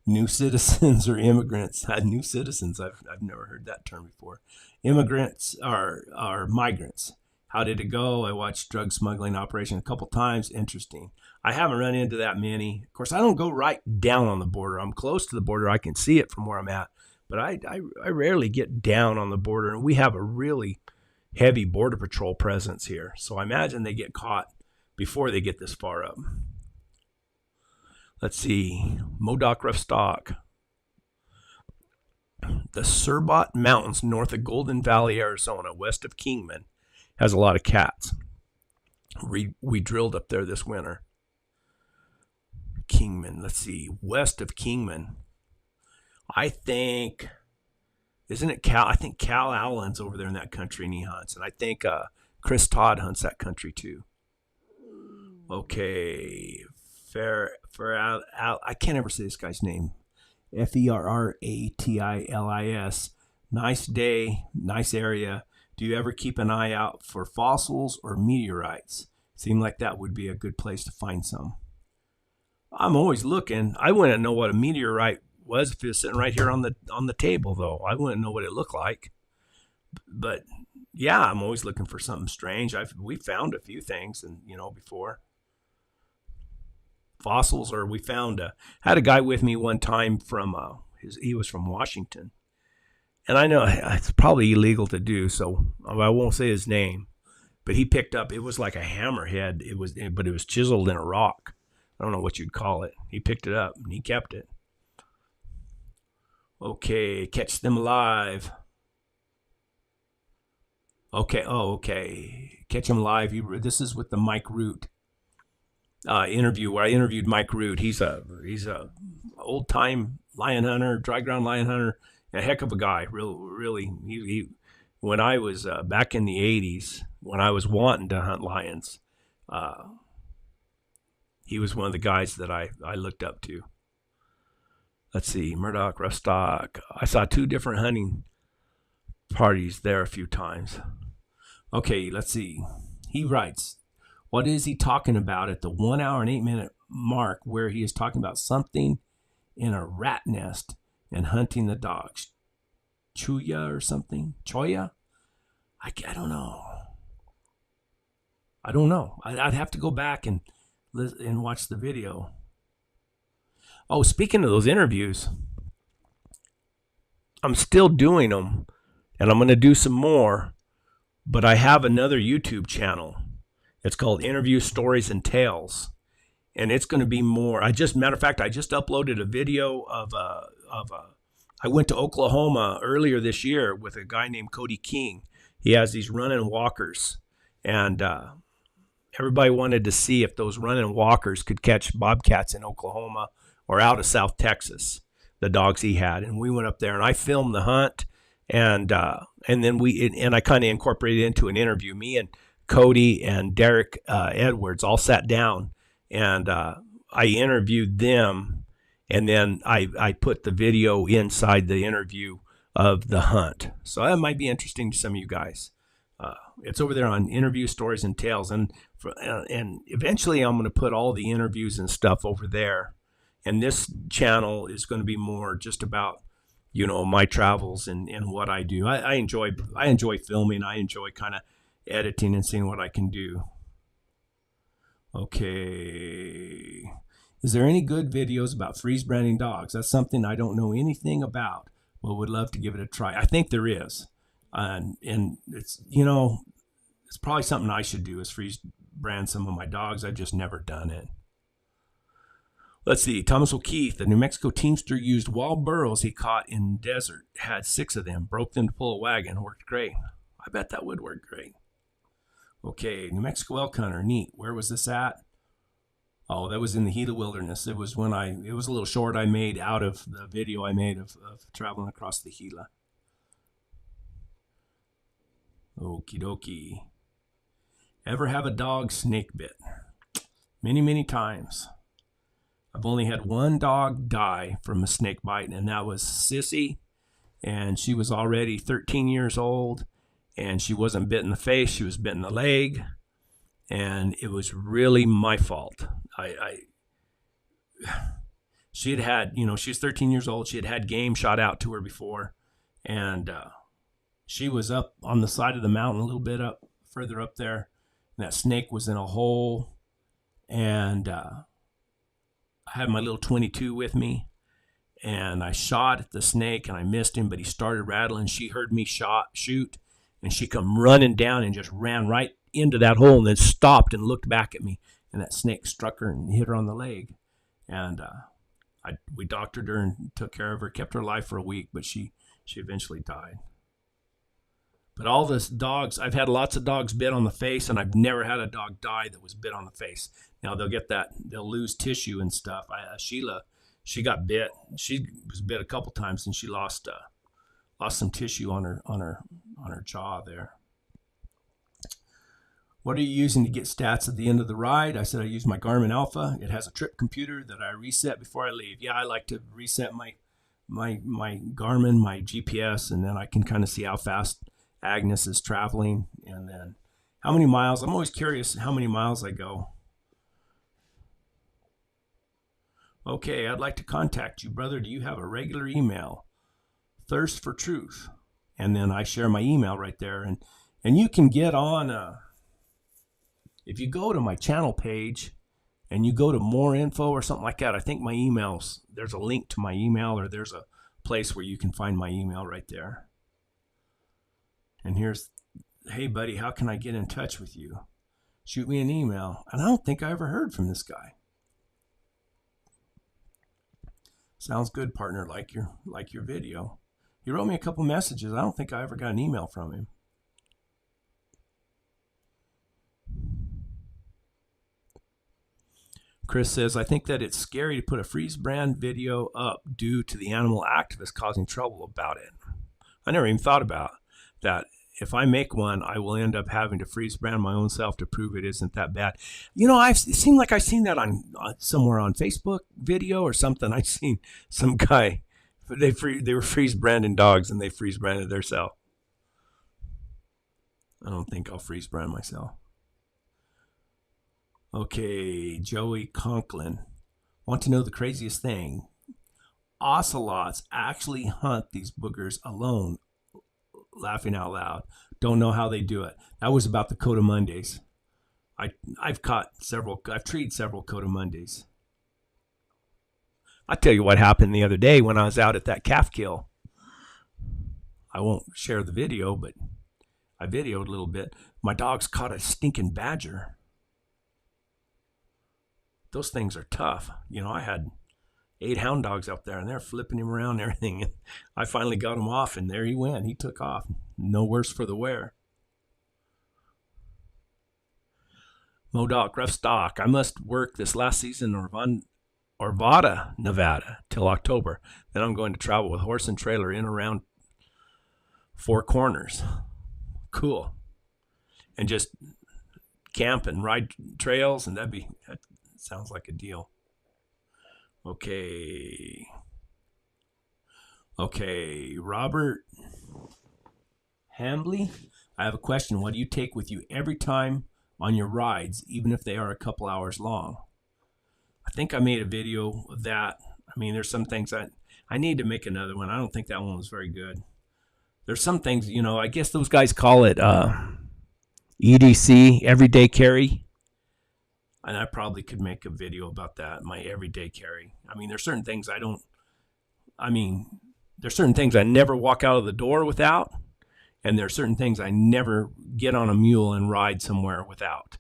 new citizens or immigrants? New citizens. I've never heard that term before. Immigrants are migrants. How did it go? I watched drug smuggling operation a couple times. Interesting. I haven't run into that many. Of course, I don't go right down on the border. I'm close to the border. I can see it from where I'm at. But I rarely get down on the border. And we have a really heavy Border Patrol presence here. So I imagine they get caught before they get this far up. Let's see. Modoc Rooftop. The Surbot Mountains north of Golden Valley, Arizona, west of Kingman, has a lot of cats. We drilled up there this winter. Kingman, let's see, west of Kingman. I think, isn't it Cal? I think Cal Allen's over there in that country and he hunts. And I think Chris Todd hunts that country too. Okay. I can't ever say this guy's name. Ferratilis. Nice day, nice area. Do you ever keep an eye out for fossils or meteorites? Seemed like that would be a good place to find some. I'm always looking. I wouldn't know what a meteorite was if it was sitting right here on the table, though. I wouldn't know what it looked like. But yeah, I'm always looking for something strange. We found a few things, and before fossils, or we found had a guy with me one time from he was from Washington. And I know it's probably illegal to do, so I won't say his name. But he picked up, it was like a hammerhead. But it was chiseled in a rock. I don't know what you'd call it. He picked it up and he kept it. Okay, catch them alive. Okay. Catch them live. This is with the Mike Root interview where I interviewed Mike Root. He's a old time lion hunter, dry ground lion hunter. A heck of a guy, really. He when I was back in the 80s, when I was wanting to hunt lions, he was one of the guys that I looked up to. Let's see, Murdoch, Rooftop. I saw 2 different hunting parties there a few times. Okay, let's see. He writes, what is he talking about at the 1 hour and 8 minute mark where he is talking about something in a rat nest and hunting the dogs? Chuya or something? Choya? I don't know. I'd have to go back and watch the video. Oh, speaking of those interviews, I'm still doing them, and I'm going to do some more, but I have another YouTube channel. It's called Interview Stories and Tales, and it's going to be more. Matter of fact, I just uploaded a video I went to Oklahoma earlier this year with a guy named Cody King. He has these running walkers, and everybody wanted to see if those running walkers could catch bobcats in Oklahoma or out of South Texas, the dogs he had. And we went up there, and I filmed the hunt, and then I kind of incorporated it into an interview. Me and Cody and Derek Edwards all sat down, and I interviewed them. And then I put the video inside the interview of the hunt. So that might be interesting to some of you guys. It's over there on Interview Stories and Tales. And eventually I'm going to put all the interviews and stuff over there. And this channel is going to be more just about, my travels and what I do. I enjoy filming. I enjoy kind of editing and seeing what I can do. Okay. Is there any good videos about freeze branding dogs? That's something I don't know anything about, but would love to give it a try. I think there is. And it's, it's probably something I should do is freeze brand some of my dogs. I've just never done it. Let's see. Thomas O'Keefe, the New Mexico teamster, used wild burros he caught in the desert. Had 6 of them. Broke them to pull a wagon. Worked great. I bet that would work great. Okay. New Mexico elk hunter. Neat. Where was this at? Oh, that was in the Gila Wilderness. It was it was a little short I made out of the video I made of traveling across the Gila. Okie dokie. Ever have a dog snake bit? Many, many times. I've only had one dog die from a snake bite, and that was Sissy. and she was already 13 years old, and she wasn't bit in the face. She was bit in the leg, and it was really my fault. She had, she was 13 years old. She had game shot out to her before, and she was up on the side of the mountain a little bit further up there, and that snake was in a hole, and I had my little 22 with me, and I shot at the snake, and I missed him, but he started rattling. She heard me shoot, and she come running down and just ran right into that hole and then stopped and looked back at me, and that snake struck her and hit her on the leg. And we doctored her and took care of her, kept her alive for a week, but she eventually died. But all this dogs, I've had lots of dogs bit on the face, and I've never had a dog die that was bit on the face. Now they'll lose tissue and stuff. Sheila, she got bit. She was bit a couple times, and she lost some tissue on her jaw there. What are you using to get stats at the end of the ride? I said I use my Garmin Alpha. It has a trip computer that I reset before I leave. Yeah, I like to reset my Garmin, my GPS, and then I can kind of see how fast Agnes is traveling, and then how many miles. I'm always curious how many miles I go. Okay, I'd like to contact you, brother. Do you have a regular email? Thirst for Truth. And then I share my email right there. And you can get on, if you go to my channel page and you go to more info or something like that, I think my emails, there's a link to my email, or there's a place where you can find my email right there. And here's, hey buddy, how can I get in touch with you? Shoot me an email. And I don't think I ever heard from this guy. Sounds good, partner, like your video. He wrote me a couple messages. I don't think I ever got an email from him. Chris says, I think that it's scary to put a freeze brand video up due to the animal activists causing trouble about it. I never even thought about that. If I make one, I will end up having to freeze brand my own self to prove it isn't that bad. It seemed like I've seen that on somewhere on Facebook video or something. I've seen some guy, they were freeze branding dogs, and they freeze branded themselves. I don't think I'll freeze brand myself. Okay, Joey Conklin. Want to know the craziest thing? Ocelots actually hunt these boogers alone. Laughing out loud. Don't know how they do it. That was about the Coatimundes. I've treated several Coatimundes. I'll tell you what happened the other day when I was out at that calf kill. I won't share the video, but I videoed a little bit. My dogs caught a stinking badger. Those things are tough. I had 8 hound dogs out there, and they're flipping him around and everything. And I finally got him off, and there he went. He took off. No worse for the wear. Modoc, rough stock. I must work this last season in Arvada, Nevada, till October. Then I'm going to travel with horse and trailer in around Four Corners. Cool. And just camp and ride trails, and that sounds like a deal. Okay, Robert Hambley, I have a question. What do you take with you every time on your rides, even if they are a couple hours long? I think I made a video of that. I mean, there's some things I need to make another one. I don't think that one was very good. There's some things, I guess those guys call it EDC, everyday carry. And I probably could make a video about that, my everyday carry. I mean, there's certain things there's certain things I never walk out of the door without. And there's certain things I never get on a mule and ride somewhere without.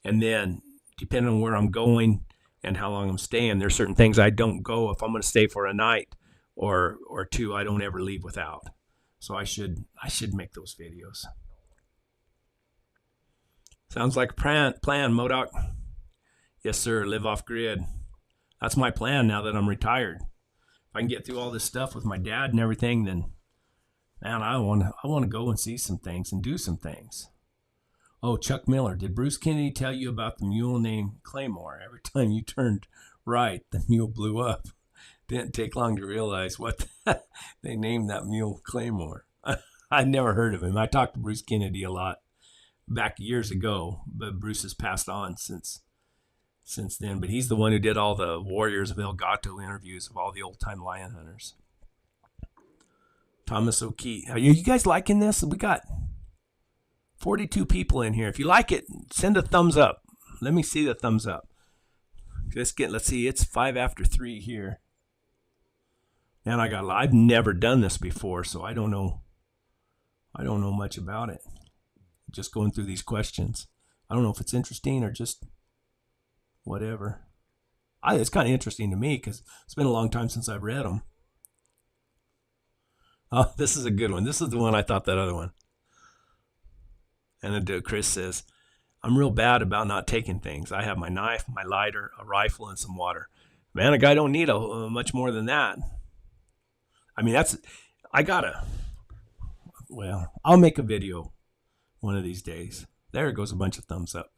And then, depending on where I'm going and how long I'm staying, there's certain things I don't go. If I'm going to stay for a night or two, I don't ever leave without. So I should make those videos. Sounds like a plan, Modoc. Yes, sir. Live off grid. That's my plan now that I'm retired. If I can get through all this stuff with my dad and everything, then, man, I want to go and see some things and do some things. Oh, Chuck Miller. Did Bruce Kennedy tell you about the mule named Claymore? Every time you turned right, the mule blew up. Didn't take long to realize what they named that mule Claymore. I'd never heard of him. I talked to Bruce Kennedy a lot back years ago, but Bruce has passed on since then. But he's the one who did all the Warriors of El Gato interviews of all the old-time lion hunters. Thomas O'Keefe. Are you guys liking this? We got 42 people in here. If you like it, send a thumbs up. Let me see the thumbs up. Let's see, it's 5 after 3 here. And I've never done this before, so I don't know much about it. Just going through these questions. I don't know if it's interesting or just whatever. It's kind of interesting to me because it's been a long time since I've read them. Oh, this is a good one. This is the one I thought that other one. And then Chris says, I'm real bad about not taking things. I have my knife, my lighter, a rifle, and some water. Man, a guy don't need much more than that. I mean, I'll make a video one of these days. There goes a bunch of thumbs up.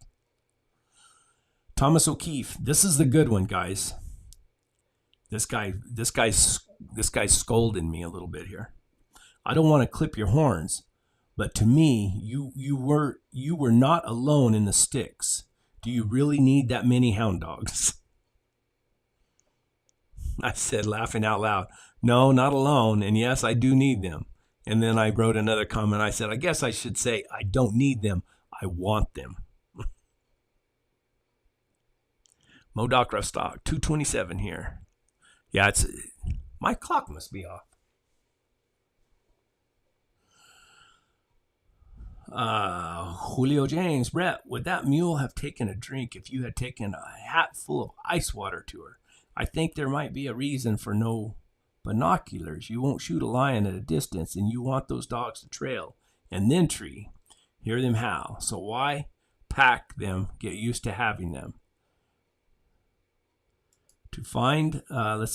Thomas O'Keefe. This is the good one, guys. This guy's scolding me a little bit here. I don't want to clip your horns, but to me, you were not alone in the sticks. Do you really need that many hound dogs? I said, laughing out loud, no, not alone, and yes, I do need them. And then I wrote another comment. I said, I guess I should say I don't need them. I want them. Modoc Rooftop, 227 here. Yeah, my clock must be off. Julio James, Brett, would that mule have taken a drink if you had taken a hat full of ice water to her? I think there might be a reason for no binoculars. You won't shoot a lion at a distance, and you want those dogs to trail and then tree. Hear them howl. So why pack them? Get used to having them. To find a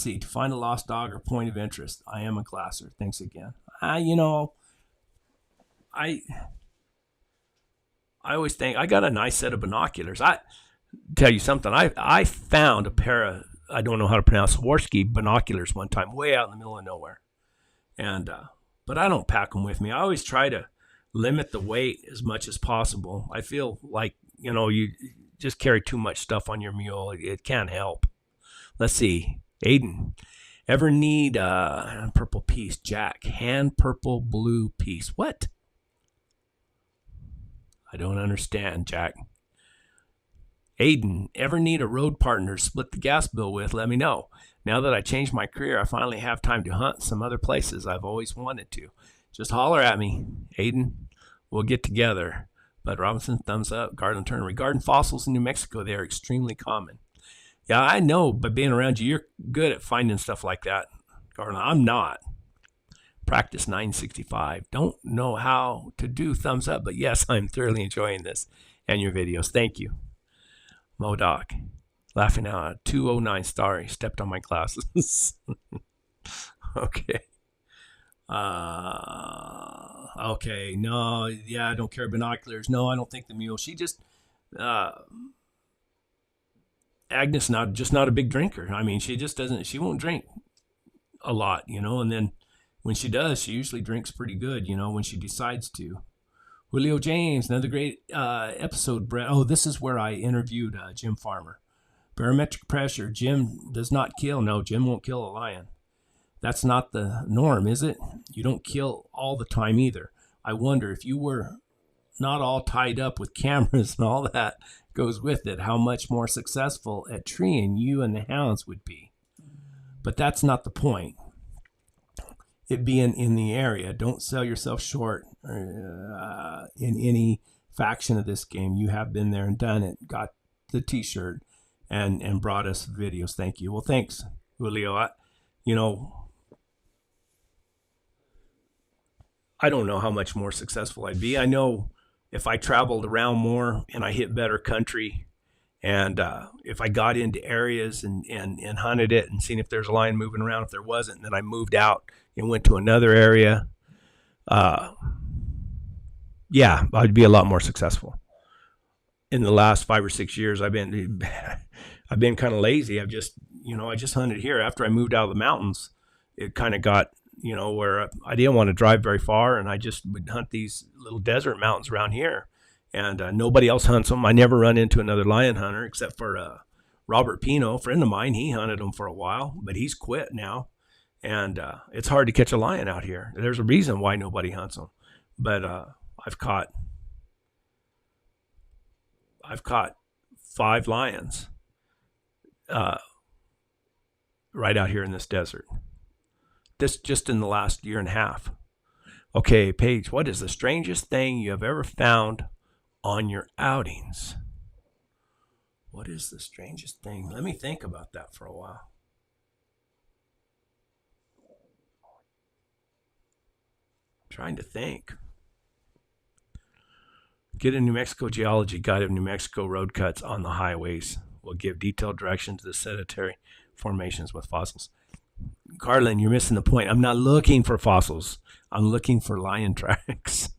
lost dog or point of interest. I am a classer. Thanks again. I always think I got a nice set of binoculars. I tell you something. I found a pair of, I don't know how to pronounce, Swarovski binoculars one time, way out in the middle of nowhere. And but I don't pack them with me. I always try to limit the weight as much as possible. I feel like you just carry too much stuff on your mule. It can't help. Let's see, Aiden. Ever need a purple piece? Jack, hand purple blue piece. What? I don't understand, Jack. Aiden, ever need a road partner to split the gas bill with? Let me know. Now that I changed my career, I finally have time to hunt some other places I've always wanted to. Just holler at me, Aiden. We'll get together. Bud Robinson, thumbs up. Garden Turner. Regarding fossils in New Mexico, they are extremely common. Yeah, I know, but being around you, you're good at finding stuff like that. Garden, I'm not. Practice 965. Don't know how to do thumbs up, but yes, I'm thoroughly enjoying this and your videos. Thank you. Modoc, laughing out at 209 Starry. Stepped on my glasses. Okay. Okay. No, yeah, I don't carry binoculars. No, I don't think the mule. She just, Agnes, not a big drinker. I mean, she just doesn't. She won't drink a lot, and then when she does, she usually drinks pretty good, when she decides to. Julio James, another great episode, Brett. Oh, this is where I interviewed Jim Farmer. Barometric pressure. Jim does not kill. No, Jim won't kill a lion. That's not the norm, is it? You don't kill all the time either. I wonder if you were not all tied up with cameras and all that goes with it, how much more successful at treeing you and the hounds would be. But that's not the point. It being in the area. Don't sell yourself short in any faction of this game. You have been there and done it. Got the t-shirt and brought us videos. Thank you. Well, thanks, Julio. I don't know how much more successful I'd be. I know if I traveled around more and I hit better country, and if I got into areas and hunted it and seen if there's a lion moving around, if there wasn't, then I moved out and went to another area, yeah, I'd be a lot more successful. In the last 5 or 6 years, I've been kind of lazy. I've just I just hunted here after I moved out of the mountains. It kind of got, where I didn't want to drive very far, and I just would hunt these little desert mountains around here. And nobody else hunts them. I never run into another lion hunter except for Robert Pino, a friend of mine. He hunted them for a while, but he's quit now. And it's hard to catch a lion out here. There's a reason why nobody hunts them. But I've caught 5 lions right out here in this desert. This just in the last year and a half. Okay, Paige, what is the strangest thing you have ever found on your outings? What is the strangest thing? Let me think about that for a while. I'm trying to think. Get a New Mexico geology guide of New Mexico road cuts on the highways. Will give detailed directions to the sedentary formations with fossils. Carlin, you're missing the point. I'm not looking for fossils. I'm looking for lion tracks.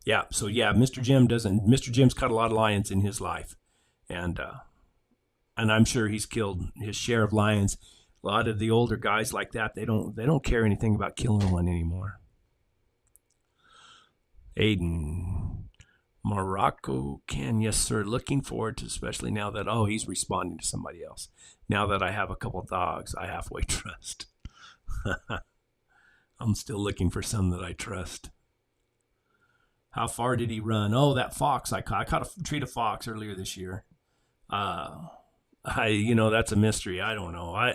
Yeah, so yeah, Mr. Jim's caught a lot of lions in his life. And I'm sure he's killed his share of lions. A lot of the older guys like that, they don't care anything about killing one anymore. Aiden, Morocco can, yes sir, looking forward to, especially now that, he's responding to somebody else. Now that I have a couple dogs I halfway trust. I'm still looking for some that I trust. How far did he run? Oh, that fox I caught a treat of fox earlier this year. That's a mystery. I don't know. I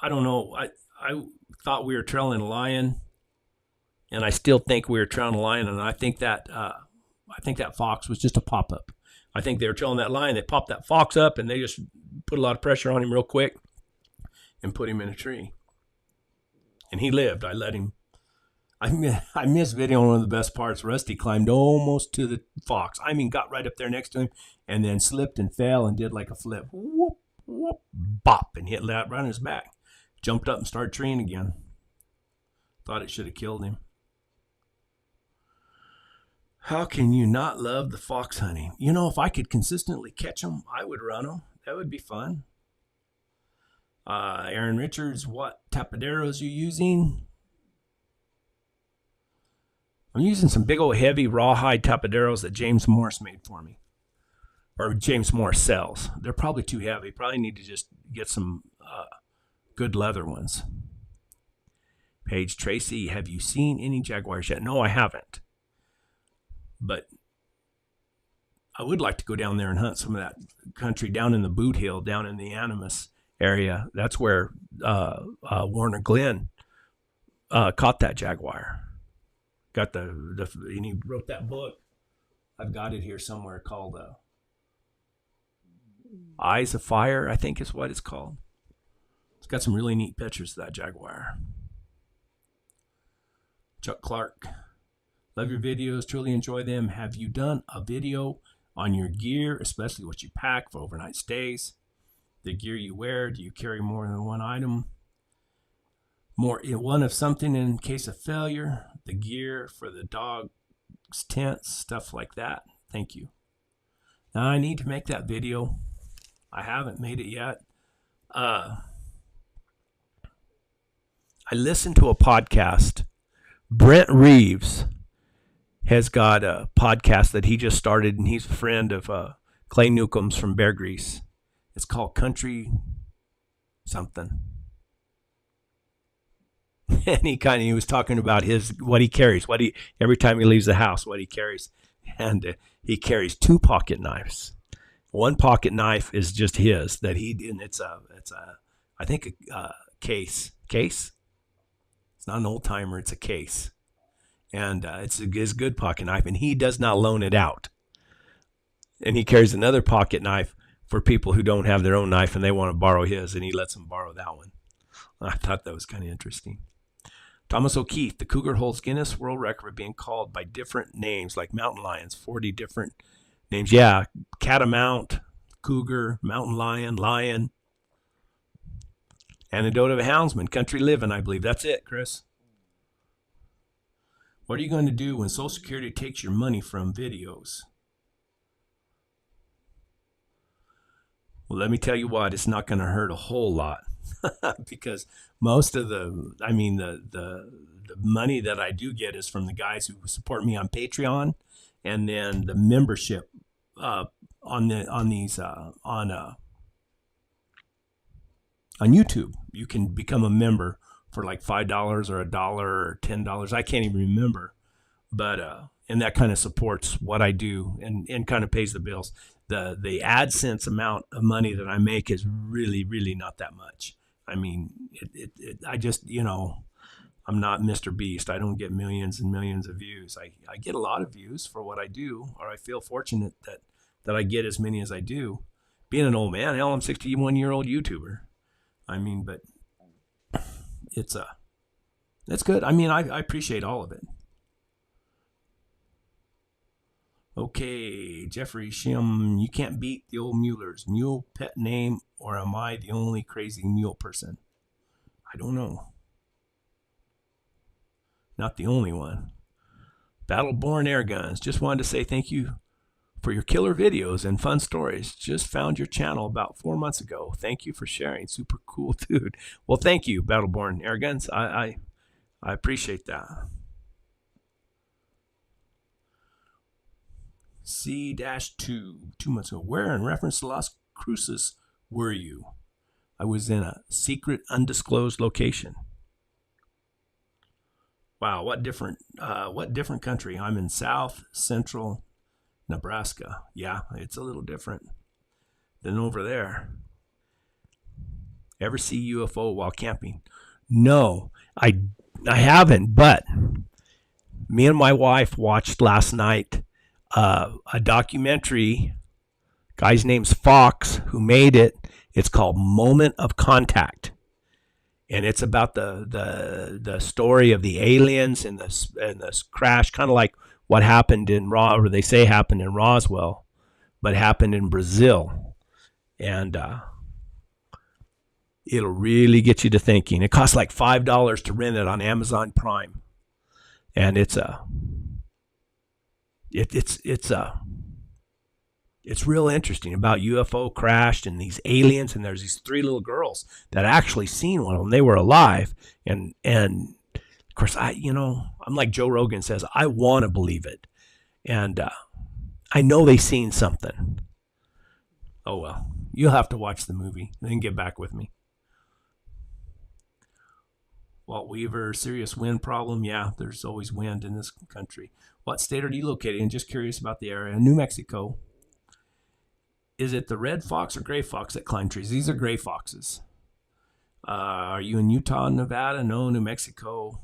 don't know. I thought we were trailing a lion, and I still think we were trailing a lion, and I think that fox was just a pop-up. I think they were trailing that lion. They popped that fox up, and they just put a lot of pressure on him real quick and put him in a tree. And he lived. I let him. I missed video on one of the best parts. Rusty climbed almost to the fox. I mean, got right up there next to him and then slipped and fell and did like a flip. Whoop, whoop, bop, and hit that right on his back. Jumped up and started treeing again. Thought it should have killed him. How can you not love the fox hunting? If I could consistently catch them, I would run them. That would be fun. Aaron Richards, what tapaderos you using? I'm using some big old heavy rawhide tapaderos that James Morris made for me. Or James Morris sells. They're probably too heavy. Probably need to just get some good leather ones. Paige Tracy, have you seen any Jaguars yet? No, I haven't. But I would like to go down there and hunt some of that country down in the Boot Hill, down in the Animas area. That's where Warner Glenn caught that Jaguar. Got and he wrote that book. I've got it here somewhere called Eyes of Fire, I think is what it's called. It's got some really neat pictures of that Jaguar. Chuck Clark, love your videos, truly enjoy them. Have you done a video on your gear, especially what you pack for overnight stays? The gear you wear, do you carry more than one item? More in one of something in case of failure, the gear for the dog's tents, stuff like that. Thank you. Now I need to make that video. I haven't made it yet. I listened to a podcast. Brent Reeves has got a podcast that he just started, and he's a friend of Clay Newcomb's from Bear Grease. It's called Country something. And he was talking about what he carries, every time he leaves the house, what he carries. And he carries 2 pocket knives. One pocket knife is just his and it's a case. Case? It's not an old timer, it's a case. And it's his good pocket knife, and he does not loan it out. And he carries another pocket knife for people who don't have their own knife and they want to borrow his, and he lets them borrow that one. I thought that was kind of interesting. Thomas O'Keefe, the cougar holds Guinness World Record being called by different names like mountain lions, 40 different names. Yeah, catamount, cougar, mountain lion, lion. Anecdote of a houndsman, country living, I believe. That's it, Chris. What are you going to do when Social Security takes your money from videos? Well, let me tell you what, it's not going to hurt a whole lot because most of the money that I do get is from the guys who support me on Patreon, and then the membership on YouTube. You can become a member for like $5 or $1 or $10. I can't even remember, but and that kind of supports what I do and kind of pays the bills. The AdSense amount of money that I make is really, really not that much. I mean, I just, I'm not Mr. Beast. I don't get millions and millions of views. I get a lot of views for what I do, or I feel fortunate that I get as many as I do. Being an old man, hell, I'm 61-year-old YouTuber. I mean, but it's good. I mean, I appreciate all of it. Okay, Jeffrey Shim, you can't beat the old Mulers. Mule pet name, or am I the only crazy mule person? I don't know. Not the only one. Battleborn Air Guns, just wanted to say thank you for your killer videos and fun stories. Just found your channel about 4 months ago. Thank you for sharing. Super cool, dude. Well, thank you, Battleborn Air Guns. I appreciate that. C-2, 2 months ago. Where in reference to Las Cruces were you? I was in a secret, undisclosed location. Wow, what different country? I'm in South Central Nebraska. Yeah, it's a little different than over there. Ever see UFO while camping? No, I haven't, but me and my wife watched last night a documentary. Guy's name's Fox, who made it. It's called Moment of Contact, and it's about the story of the aliens and this crash, kind of like what happened or they say happened in Roswell, but happened in Brazil, and it'll really get you to thinking. It costs like $5 to rent it on Amazon Prime, and it's real interesting about UFO crashed and these aliens, and there's these 3 little girls that actually seen one of them. They were alive, and of course I'm like Joe Rogan says, I want to believe it, and I know they seen something. Oh well, you'll have to watch the movie and then get back with me. Walt Weaver, serious wind problem. Yeah, there's always wind in this country. What state are you located in? Just curious about the area. New Mexico. Is it the red fox or gray fox that climb trees? These are gray foxes. Are you in Utah, Nevada? No, New Mexico.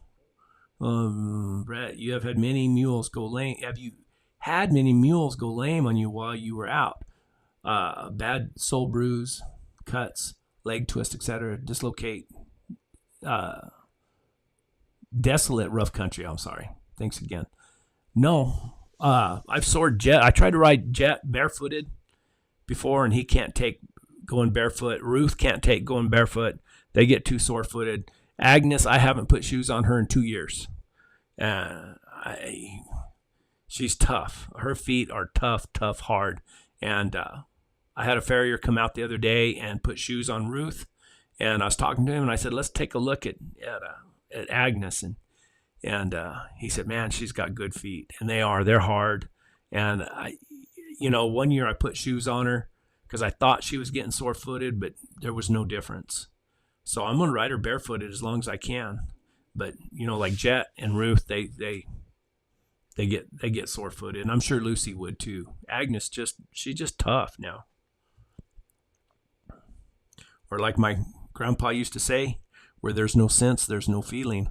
Brett, you have had many mules go lame. Have you had many mules go lame on you while you were out? Bad sole bruise, cuts, leg twist, etc. Dislocate. Desolate rough country. I'm sorry. Thanks again. No, I've soared Jet. I tried to ride Jet barefooted before, and he can't take going barefoot. Ruth can't take going barefoot. They get too sore-footed. Agnes, I haven't put shoes on her in 2 years. She's tough. Her feet are tough, hard. And I had a farrier come out the other day and put shoes on Ruth, and I was talking to him, and I said, let's take a look at Agnes, and he said, man, she's got good feet, and they're hard. And one year I put shoes on her because I thought she was getting sore-footed, but there was no difference. So I'm gonna ride her barefooted as long as I can. But like Jet and Ruth, they get sore-footed, and I'm sure Lucy would too. Agnes she's just tough now. Or like my grandpa used to say, where there's no sense, there's no feeling.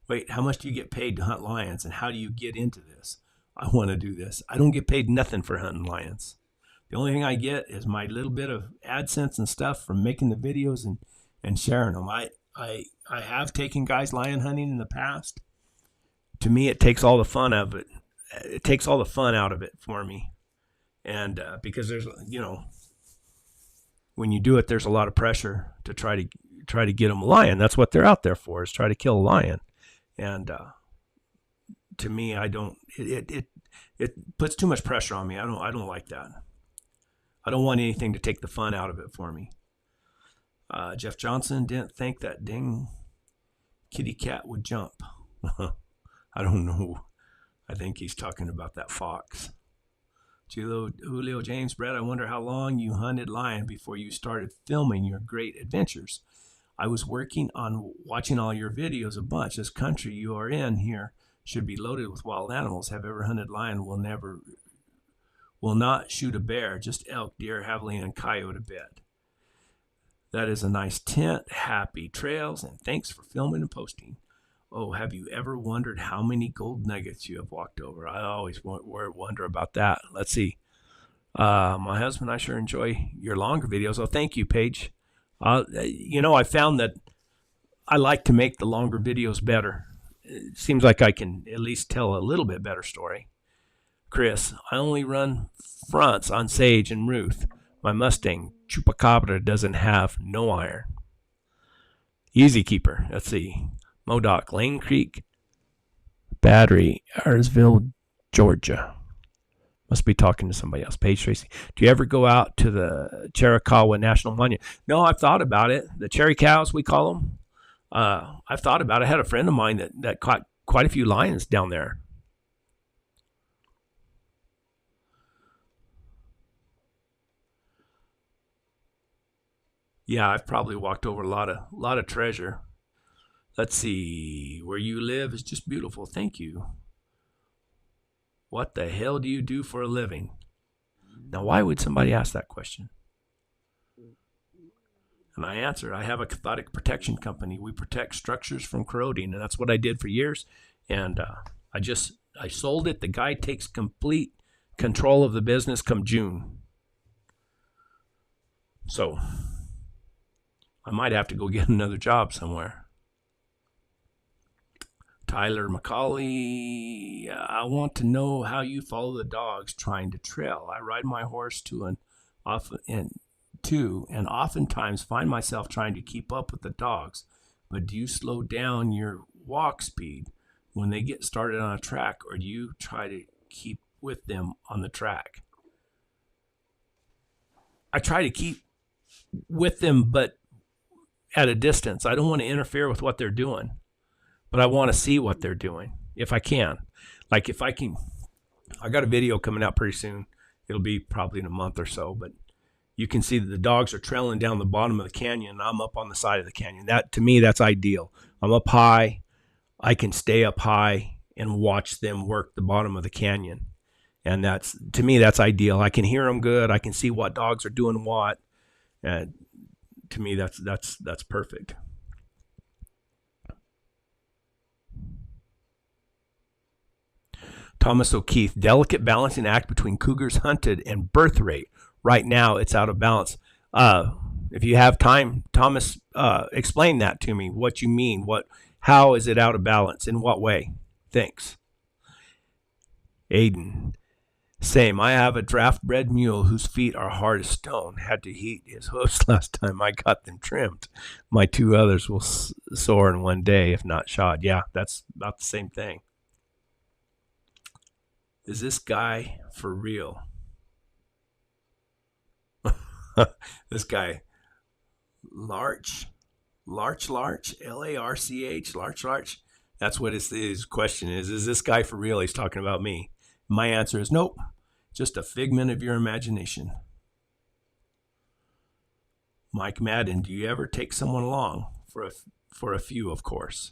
Wait, how much do you get paid to hunt lions, and how do you get into this? I want to do this. I don't get paid nothing for hunting lions. The only thing I get is my little bit of AdSense and stuff from making the videos and sharing them. I have taken guys lion hunting in the past. To me, it takes all the fun of it. It takes all the fun out of it for me. And because there's, when you do it, there's a lot of pressure to try to get them a lion. That's what they're out there for, is try to kill a lion. And to me, I don't. It puts too much pressure on me. I don't like that. I don't want anything to take the fun out of it for me. Jeff Johnson didn't think that dang kitty cat would jump. I don't know. I think he's talking about that fox. Julio James, Brett, I wonder how long you hunted lion before you started filming your great adventures. I was working on watching all your videos a bunch. This country you are in here should be loaded with wild animals. Have ever hunted lion? Will not shoot a bear, just elk, deer, javelina, and coyote a bed. That is a nice tent. Happy trails, and thanks for filming and posting. Oh, have you ever wondered how many gold nuggets you have walked over? I always wonder about that. Let's see. My husband, I sure enjoy your longer videos. Oh, thank you, Paige. I found that I like to make the longer videos better. It seems like I can at least tell a little bit better story. Chris, I only run fronts on Sage and Ruth. My Mustang Chupacabra doesn't have no iron. Easy Keeper. Let's see. Modoc, Lane Creek, Battery, Ayersville, Georgia. Must be talking to somebody else. Paige Tracy. Do you ever go out to the Chiricahua National Monument? No, I've thought about it. The cherry cows, we call them. I've thought about it. I had a friend of mine that caught quite a few lions down there. Yeah, I've probably walked over a lot of treasure. Let's see. Where you live is just beautiful. Thank you. What the hell do you do for a living? Now, why would somebody ask that question? And I answered, I have a cathodic protection company. We protect structures from corroding, and that's what I did for years. And I sold it. The guy takes complete control of the business come June. So I might have to go get another job somewhere. Tyler McCauley, I want to know how you follow the dogs trying to trail. I ride my horse and oftentimes find myself trying to keep up with the dogs. But do you slow down your walk speed when they get started on a track, or do you try to keep with them on the track? I try to keep with them, but at a distance. I don't want to interfere with what they're doing. But I want to see what they're doing if I can. Like if I can, I got a video coming out pretty soon. It'll be probably in a month or so, but you can see that the dogs are trailing down the bottom of the canyon. And I'm up on the side of the canyon. That, to me, that's ideal. I'm up high. I can stay up high and watch them work the bottom of the canyon. And that's, to me, that's ideal. I can hear them good. I can see what dogs are doing what. And to me, that's perfect. Thomas O'Keefe, delicate balancing act between cougars hunted and birth rate. Right now, it's out of balance. If you have time, Thomas, explain that to me. What you mean? How is it out of balance? In what way? Thanks. Aiden, same. I have a draft-bred mule whose feet are hard as stone. Had to heat his hoofs last time I got them trimmed. My two others will soar in one day if not shod. Yeah, that's about the same thing. Is this guy for real? This guy, Larch, L-A-R-C-H, Larch. That's what his question is. Is this guy for real? He's talking about me. My answer is nope. Just a figment of your imagination. Mike Madden, do you ever take someone along? For a few, of course.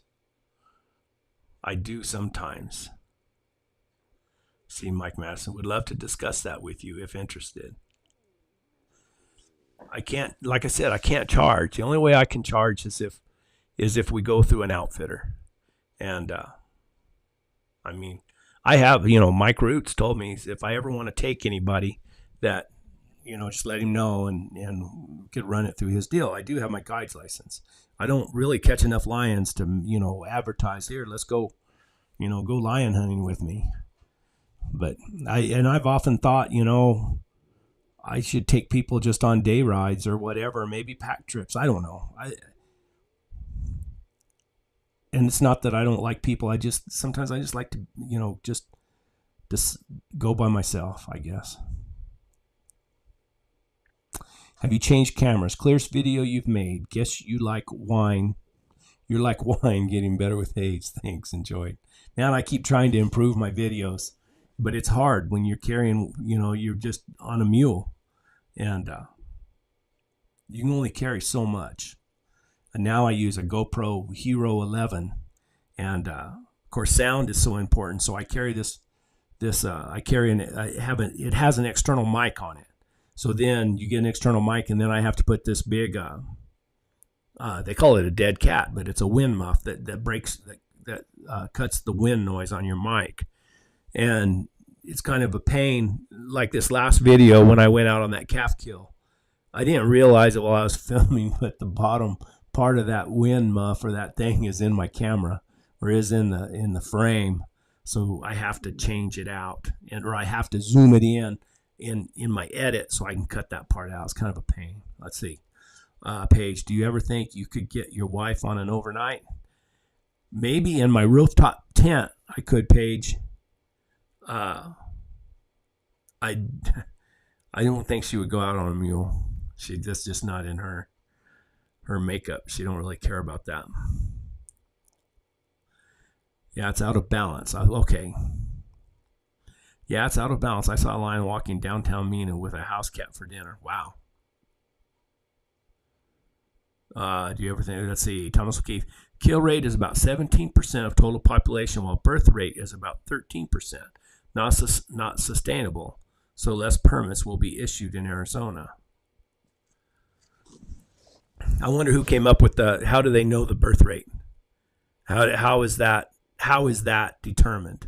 I do sometimes. See, Mike Madison, would love to discuss that with you if interested. I can't, like I said, I can't charge. The only way I can charge is if we go through an outfitter. And, I mean, I have, Mike Roots told me if I ever want to take anybody that, just let him know and could run it through his deal. I do have my guide's license. I don't really catch enough lions to, advertise here. Let's go, go lion hunting with me. But I've often thought, I should take people just on day rides or whatever, maybe pack trips. I don't know. and it's not that I don't like people. Sometimes I just like to, just go by myself, I guess. Have you changed cameras? Clearest video you've made. Guess you like wine. You're like wine, getting better with age. Thanks. Enjoyed. Man, I keep trying to improve my videos, but it's hard when you're carrying, you're just on a mule, and you can only carry so much. And now I use a GoPro Hero 11, and of course sound is so important. So I carry it has an external mic on it. So then you get an external mic, and then I have to put this big, they call it a dead cat, but it's a wind muff that breaks, that cuts the wind noise on your mic. And it's kind of a pain. Like this last video when I went out on that calf kill, I didn't realize it while I was filming, but the bottom part of that wind muff or that thing is in my camera, or is in the frame. So I have to change it out, or I have to zoom it in my edit so I can cut that part out. It's kind of a pain. Let's see. Paige, do you ever think you could get your wife on an overnight? Maybe in my rooftop tent I could, Paige. I don't think she would go out on a mule. That's just not in her makeup. She don't really care about that. Yeah, it's out of balance. Okay. Yeah, it's out of balance. I saw a lion walking downtown Mena with a house cat for dinner. Wow. Do you ever think, let's see, Thomas O'Keefe, kill rate is about 17% of total population, while birth rate is about 13%. Not sustainable, so less permits will be issued in Arizona. I wonder who came up with how do they know the birth rate? How is that determined?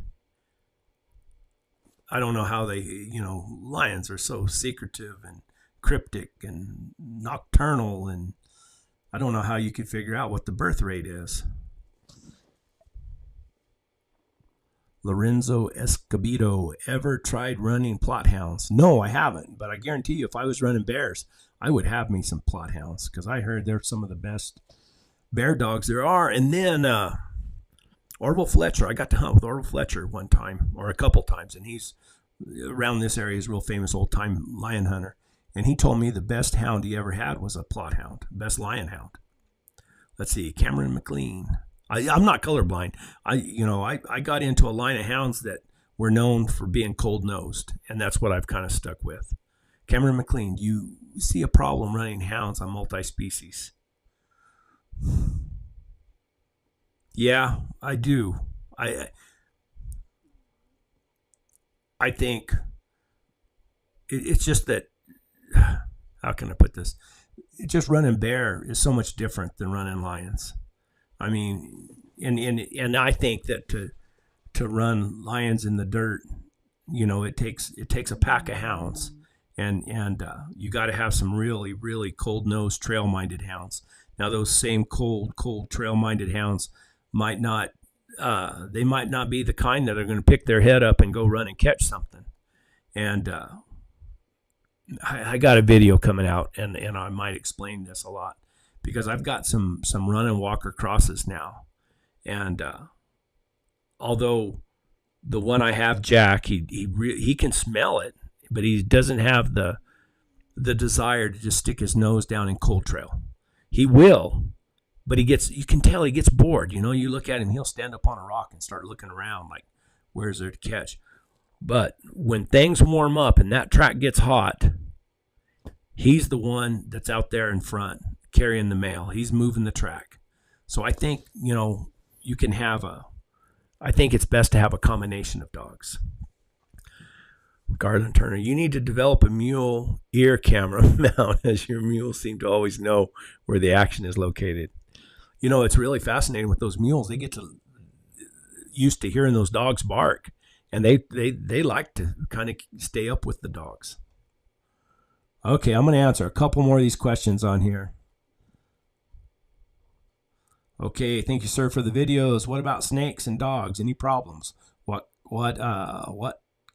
I don't know how they, lions are so secretive and cryptic and nocturnal, and I don't know how you could figure out what the birth rate is. Lorenzo Escobedo, ever tried running plot hounds? No, I haven't, but I guarantee you if I was running bears, I would have me some plot hounds, because I heard they're some of the best bear dogs there are. And then Orville Fletcher, I got to hunt with Orville Fletcher one time, or a couple times, and he's around this area, is a real famous old-time lion hunter. And he told me the best hound he ever had was a plot hound, best lion hound. Let's see, Cameron McLean. I'm not colorblind. I got into a line of hounds that were known for being cold-nosed, and that's what I've kind of stuck with. Cameron McLean, do you see a problem running hounds on multi-species? Yeah, I do. I think it's just that, how can I put this? Just running bear is so much different than running lions. I mean, and I think that to run lions in the dirt, it takes a pack of hounds, and you got to have some really, really cold-nosed, trail-minded hounds. Now, those same cold trail-minded hounds might not be the kind that are going to pick their head up and go run and catch something. And I got a video coming out, and I might explain this a lot, because I've got some run and walker crosses now. And although the one I have, Jack, he can smell it, but he doesn't have the desire to just stick his nose down in cold trail. He will, but you can tell he gets bored. You look at him, he'll stand up on a rock and start looking around like, where's there to catch? But when things warm up and that track gets hot, he's the one that's out there in front carrying the mail. He's moving the track. So I think, you can I think it's best to have a combination of dogs. Garland Turner, you need to develop a mule ear camera mount, as your mules seem to always know where the action is located. It's really fascinating with those mules. They get used to hearing those dogs bark, and they like to kind of stay up with the dogs. Okay, I'm going to answer a couple more of these questions on here. Okay, thank you, sir, for the videos. What about snakes and dogs? Any problems? What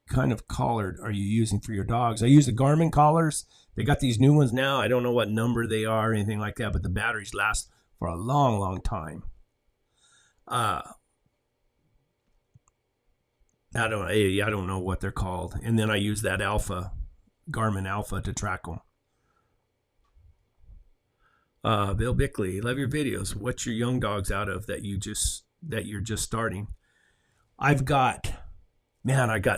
kind of collar are you using for your dogs? I use the Garmin collars. They got these new ones now. I don't know what number they are or anything like that, but the batteries last for a long, long time. Uh, I don't know what they're called. And then I use that Garmin Alpha to track them. Bill Bickley, love your videos. What's your young dogs out of that you're just starting? I got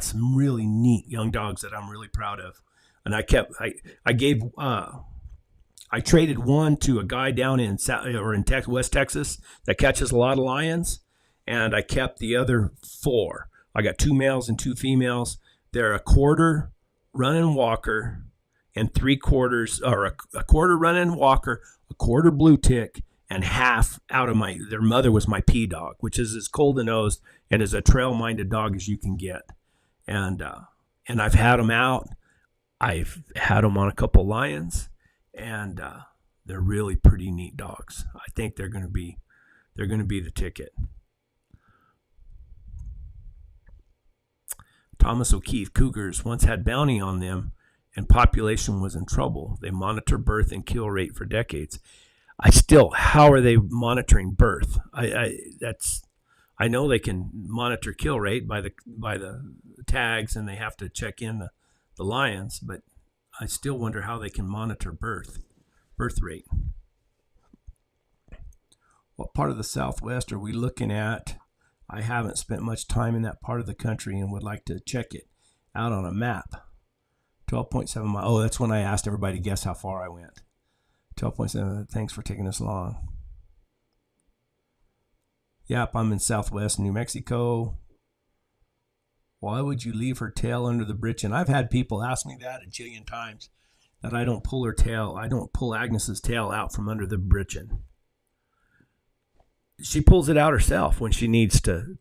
some really neat young dogs that I'm really proud of. And I traded one to a guy down in West Texas that catches a lot of lions, and I kept the other 4. I got 2 males and 2 females. They're a quarter running walker and 3/4, or a quarter running walker, a quarter blue tick, and half out of their mother was my P dog, which is as cold a nosed and as a trail minded dog as you can get. And I've had them out. I've had them on a couple lions, and they're really pretty neat dogs. I think they're going to be the ticket. Thomas O'Keefe, cougars once had bounty on them, and population was in trouble. They monitor birth and kill rate for decades. How are they monitoring birth? I know they can monitor kill rate by the tags, and they have to check in the lions, but I still wonder how they can monitor birth rate. What part of the Southwest are we looking at? I haven't spent much time in that part of the country and would like to check it out on a map. 12.7 miles. Oh, that's when I asked everybody to guess how far I went. 12.7. Thanks for taking this long. Yep, I'm in Southwest New Mexico. Why would you leave her tail under the britch? And I've had people ask me that a jillion times, that I don't pull her tail. I don't pull Agnes's tail out from under the britchin. She pulls it out herself when she needs to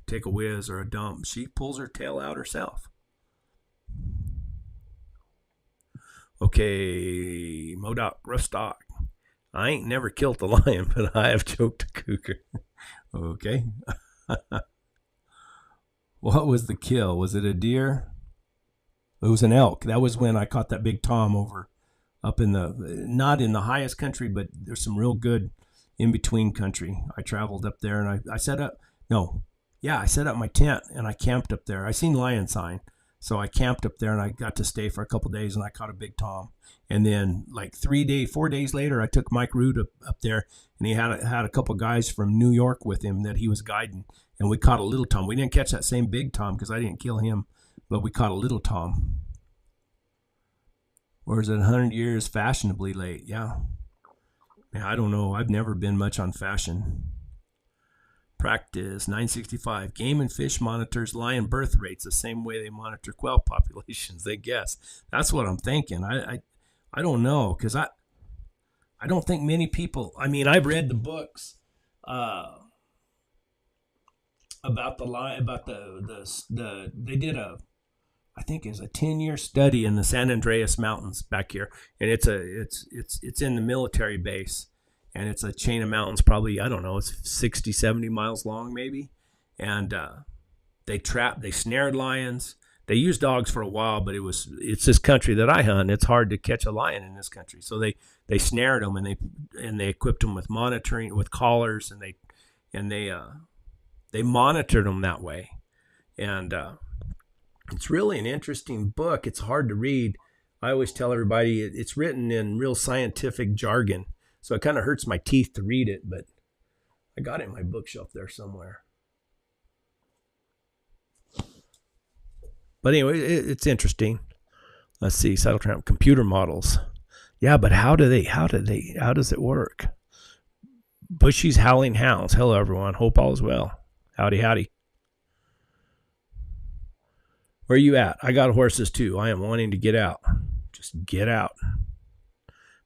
take a whiz or a dump. She pulls her tail out herself. Okay, Modoc, Rooftop. I ain't never killed the lion, but I have choked a cougar. Okay. What was the kill? Was it a deer? It was an elk. That was when I caught that big tom up in not in the highest country, but there's some real good in between country. I traveled up there, and I set up my tent and I camped up there. I seen lion sign, so I camped up there and I got to stay for a couple days, and I caught a big tom. And then like 4 days later, I took Mike Root up there, and he had a couple guys from New York with him that he was guiding, and we caught a little tom. We didn't catch that same big tom because I didn't kill him, but we caught a little tom. Or is it 100 years fashionably late? Yeah. I don't know. I've never been much on fashion. Practice 965. Game and Fish monitors lion birth rates the same way they monitor quail populations, they guess. That's what I'm thinking. I don't know, because I don't think many people. I mean, I've read the books about the lion, about the they did I think it's a 10-year study in the San Andreas Mountains back here, and it's in the military base, and it's a chain of mountains, probably, I don't know, it's 60, 70 miles long maybe, and they snared lions. They used dogs for a while, but it's this country that I hunt. It's hard to catch a lion in this country, so they snared them, and they equipped them with monitoring, with collars, and they monitored them that way, and it's really an interesting book. It's hard to read. I always tell everybody it's written in real scientific jargon, so it kind of hurts my teeth to read it, but I got it in my bookshelf there somewhere. But anyway, it's interesting. Let's see, Saddle Tramp computer models. Yeah, but how does it work? Bushy's Howling Hounds. Hello, everyone. Hope all is well. Howdy, howdy. Where are you at? I got horses too. I am wanting to get out. Just get out.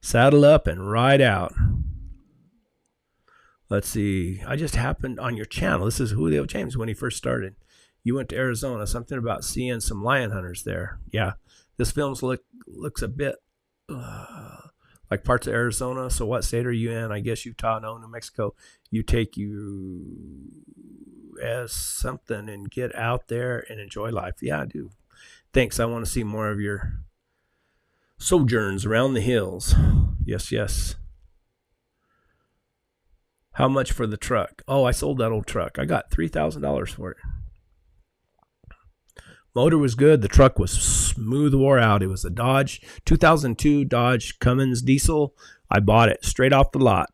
Saddle up and ride out. Let's see. I just happened on your channel. This is Julio James when he first started. You went to Arizona. Something about seeing some lion hunters there. Yeah. This film looks a bit like parts of Arizona. So what state are you in? I guess Utah, no, New Mexico. You take you as something and get out there and enjoy life. Yeah, I do. Thanks. I want to see more of your sojourns around the hills. Yes. How much for the truck? Oh, I sold that old truck. I got $3,000 for it. Motor was good. The truck was smooth, wore out. It was a Dodge, 2002 Dodge Cummins diesel. I bought it straight off the lot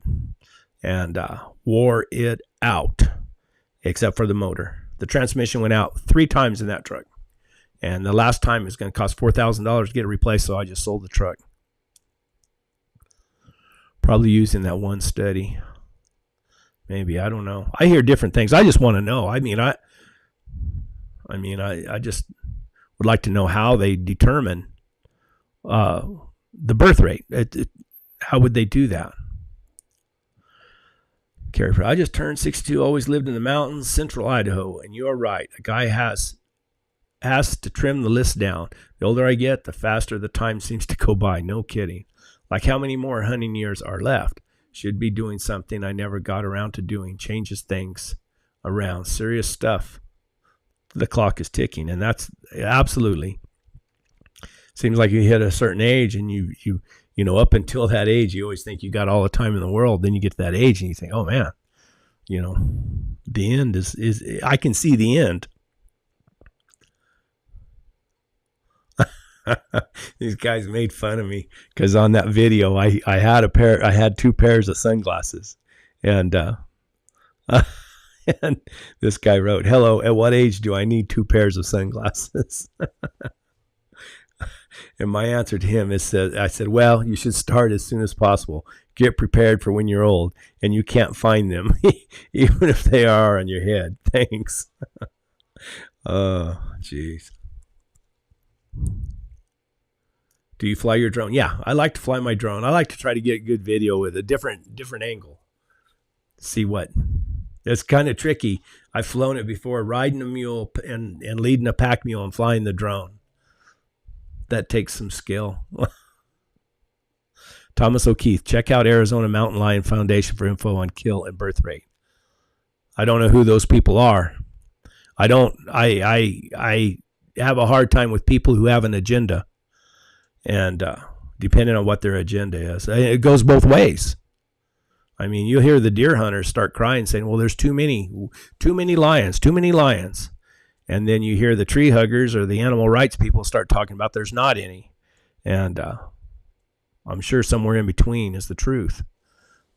and wore it out, except for the motor. The transmission went out 3 times in that truck. And the last time is going to cost $4,000 to get it replaced, so I just sold the truck. Probably using that one steady. Maybe, I don't know. I hear different things. I just want to know. I just would like to know how they determine the birth rate. How would they do that? Careful. I just turned 62, always lived in the mountains, central Idaho, and you're right. A guy has to trim the list down. The older I get, the faster the time seems to go by. No kidding. Like how many more hunting years are left? Should be doing something I never got around to doing. Changes things around. Serious stuff. The clock is ticking, and that's absolutely. Seems like you hit a certain age, and you up until that age, you always think you got all the time in the world. Then you get to that age, and you think, oh man, the end is. I can see the end. These guys made fun of me because on that video I had 2 pairs of sunglasses, and and this guy wrote, "Hello, at what age do I need 2 pairs of sunglasses?" And my answer to him is, I said, well, you should start as soon as possible. Get prepared for when you're old and you can't find them, even if they are on your head. Thanks. Oh, jeez. Do you fly your drone? Yeah, I like to fly my drone. I like to try to get a good video with a different angle. See what? It's kind of tricky. I've flown it before, riding a mule and leading a pack mule and flying the drone. That takes some skill. Thomas O'Keefe, check out Arizona Mountain Lion Foundation for info on kill and birth rate. I don't know who those people are. I have a hard time with people who have an agenda. And depending on what their agenda is, it goes both ways. I mean, you hear the deer hunters start crying, saying, well, there's too many lions. And then you hear the tree huggers or the animal rights people start talking about there's not any. And I'm sure somewhere in between is the truth.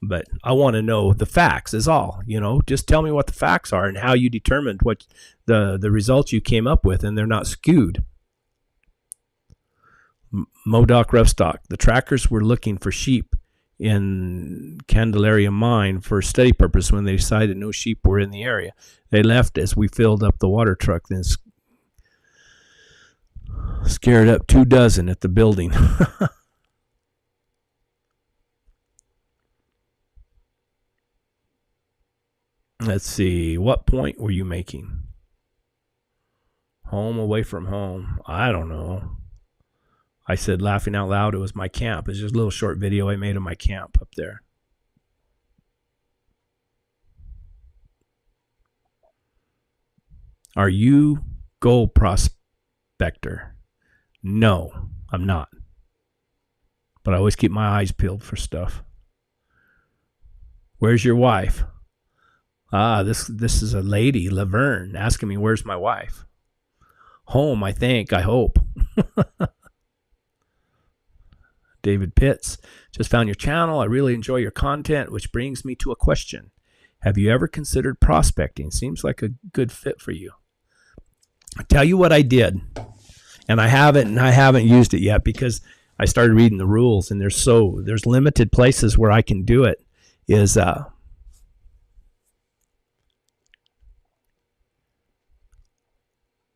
But I want to know the facts is all. Just tell me what the facts are and how you determined what the results you came up with, and they're not skewed. Modoc Rooftop. The trackers were looking for sheep in Candelaria Mine for study purpose when they decided no sheep were in the area. They left as we filled up the water truck, then scared up 2 dozen at the building. Let's see. What point were you making? Home, away from home. I don't know. I said, laughing out loud, it was my camp. It's just a little short video I made of my camp up there. Are you gold prospector? No, I'm not. But I always keep my eyes peeled for stuff. Where's your wife? This is a lady, Laverne, asking me where's my wife. Home, I think, I hope. David Pitts, just found your channel. I really enjoy your content, which brings me to a question. Have you ever considered prospecting? Seems like a good fit for you. I'll tell you what I did, and I haven't used it yet because I started reading the rules, and there's limited places where I can do it.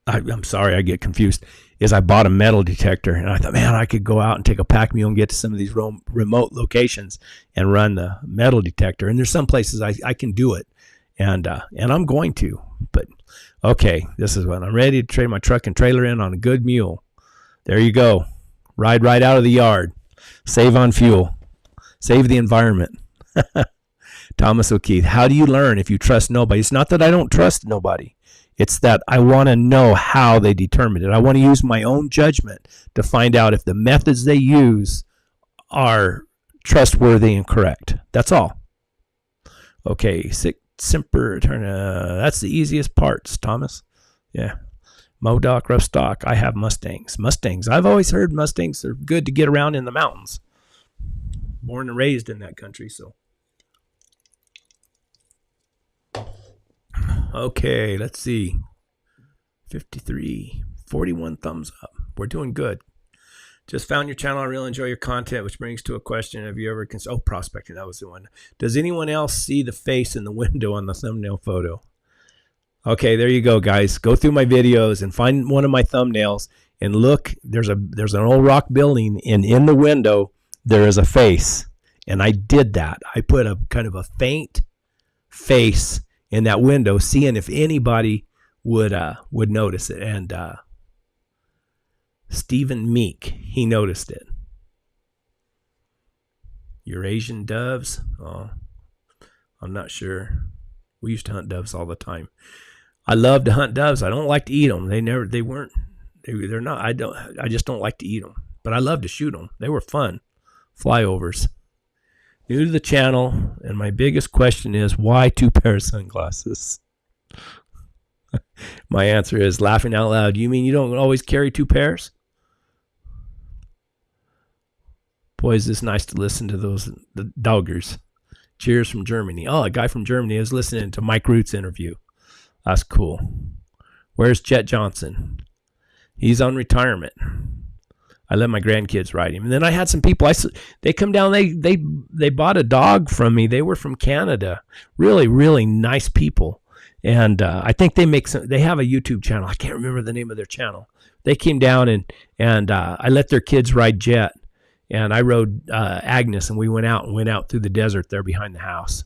I'm sorry, I get confused. I bought a metal detector, and I thought, man, I could go out and take a pack mule and get to some of these remote locations and run the metal detector. And there's some places I can do it, and I'm going to. But okay, this is when I'm ready to trade my truck and trailer in on a good mule. There you go. Ride right out of the yard. Save on fuel. Save the environment. Thomas O'Keefe, how do you learn if you trust nobody? It's not that I don't trust nobody. It's that I want to know how they determined it. I want to use my own judgment to find out if the methods they use are trustworthy and correct. That's all. Okay, sick simper turn. That's the easiest parts, Thomas. Yeah. Modoc, rough stock. I have Mustangs. I've always heard Mustangs are good to get around in the mountains. Born and raised in that country, so. Okay, let's see. 53, 41 thumbs up. We're doing good. Just found your channel. I really enjoy your content, which brings to a question. Have you ever considered... prospecting, that was the one. Does anyone else see the face in the window on the thumbnail photo? Okay, there you go, guys. Go through my videos and find one of my thumbnails and look. There's an old rock building, and in the window there is a face. And I did that. I put a kind of a faint face in that window, seeing if anybody would notice it. And Stephen Meek, he noticed it. Eurasian doves? Oh, I'm not sure. We used to hunt doves all the time. I love to hunt doves. I don't like to eat them. They're not. I just don't like to eat them. But I love to shoot them. They were fun. Flyovers. New to the channel, and my biggest question is, why 2 pairs of sunglasses? My answer is, laughing out loud, you mean you don't always carry 2 pairs? Boy, is this nice to listen to the doggers. Cheers from Germany. Oh, a guy from Germany is listening to Mike Root's interview. That's cool. Where's Jet Johnson? He's on retirement. I let my grandkids ride him. And then I had some people, they come down, they bought a dog from me. They were from Canada. Really, really nice people. And I think they have a YouTube channel. I can't remember the name of their channel. They came down and I let their kids ride Jet. And I rode Agnes, and we went out through the desert there behind the house.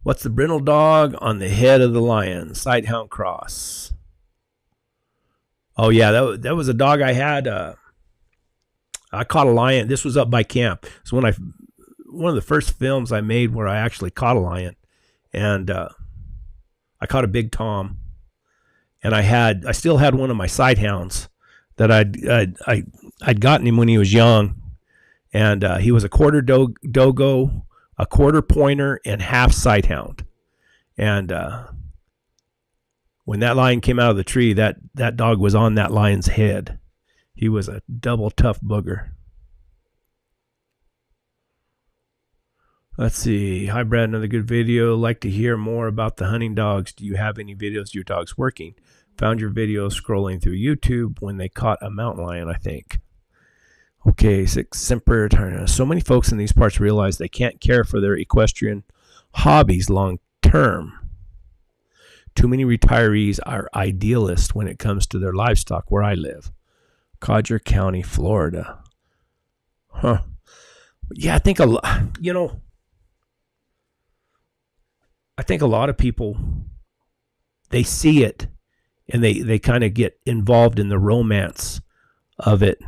What's the brindle dog on the head of the lion? Sighthound cross. Oh, yeah, that was a dog I had. I caught a lion. This was up by camp. It's one of the first films I made where I actually caught a lion. And I caught a big tom. And I still had one of my sighthounds that I'd gotten him when he was young. And he was a quarter dogo, a quarter pointer, and half sighthound. And when that lion came out of the tree, that dog was on that lion's head. He was a double tough booger. Let's see. Hi, Brad. Another good video. Like to hear more about the hunting dogs. Do you have any videos of your dogs working? Found your video scrolling through YouTube when they caught a mountain lion, I think. Okay, Semper Eterna. So many folks in these parts realize they can't care for their equestrian hobbies long term. Too many retirees are idealists when it comes to their livestock where I live. Codger County, Florida. Huh. Yeah, I think a lot of people, they see it and they kind of get involved in the romance of it,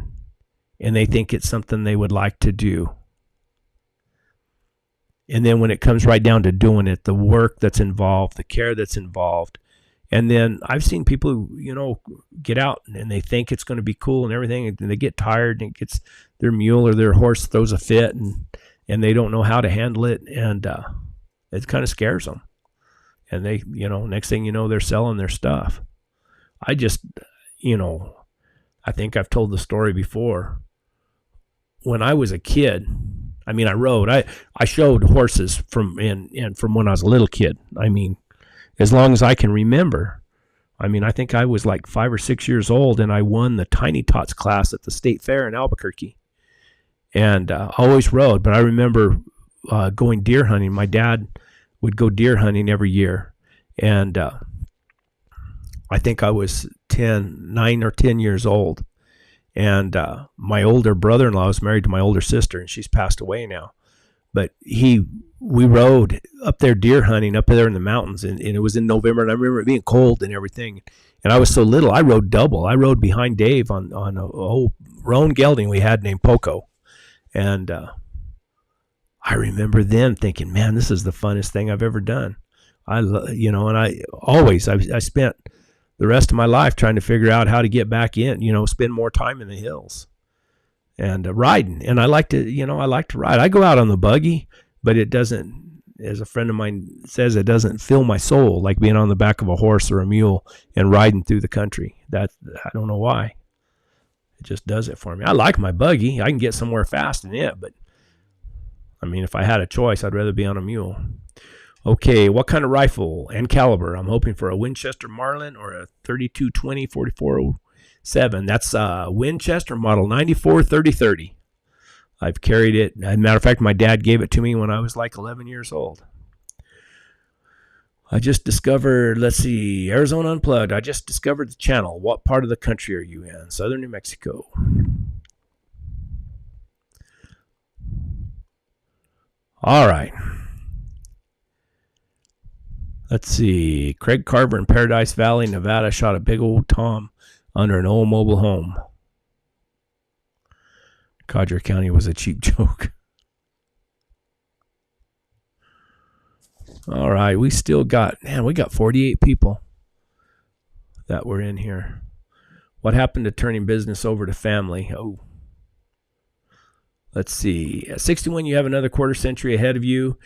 and they think it's something they would like to do. And then when it comes right down to doing it, the work that's involved, the care that's involved. And then I've seen people who, get out and they think it's going to be cool and everything, and they get tired and it gets their mule or their horse throws a fit and they don't know how to handle it, and it kind of scares them. And they, next thing you know, they're selling their stuff. I just, I think I've told the story before. When I was a kid, I rode. I showed horses from when I was a little kid. As long as I can remember. I think I was like 5 or 6 years old, and I won the Tiny Tots class at the State Fair in Albuquerque. And always rode. But I remember going deer hunting. My dad would go deer hunting every year. And I think I was 9 or 10 years old. And my older brother-in-law was married to my older sister, and she's passed away now. But we rode up there deer hunting up there in the mountains, and it was in November, and I remember it being cold and everything. And I was so little, I rode double. I rode behind Dave on a old roan gelding we had named Poco. And I remember then thinking, man, this is the funnest thing I've ever done. And I spent the rest of my life trying to figure out how to get back in, spend more time in the hills. and riding. And I like to ride. I go out on the buggy, but it doesn't, as a friend of mine says, it doesn't fill my soul like being on the back of a horse or a mule and riding through the country. I don't know why. It just does it for me. I like my buggy. I can get somewhere fast in it, but I mean, if I had a choice, I'd rather be on a mule. Okay, what kind of rifle and caliber? I'm hoping for a Winchester Marlin or a 3220 4407. That's Winchester model 94 3030. I've carried it. As a matter of fact, my dad gave it to me when I was like 11 years old. I just discovered, let's see, Arizona Unplugged. I just discovered the channel. What part of the country are you in? Southern New Mexico. All right. Let's see. Craig Carver in Paradise Valley, Nevada, shot a big old tom under an old mobile home. Cadre County was a cheap joke. All right. We still got, we got 48 people that were in here. What happened to turning business over to family? Oh. Let's see. At 61, you have another quarter century ahead of you.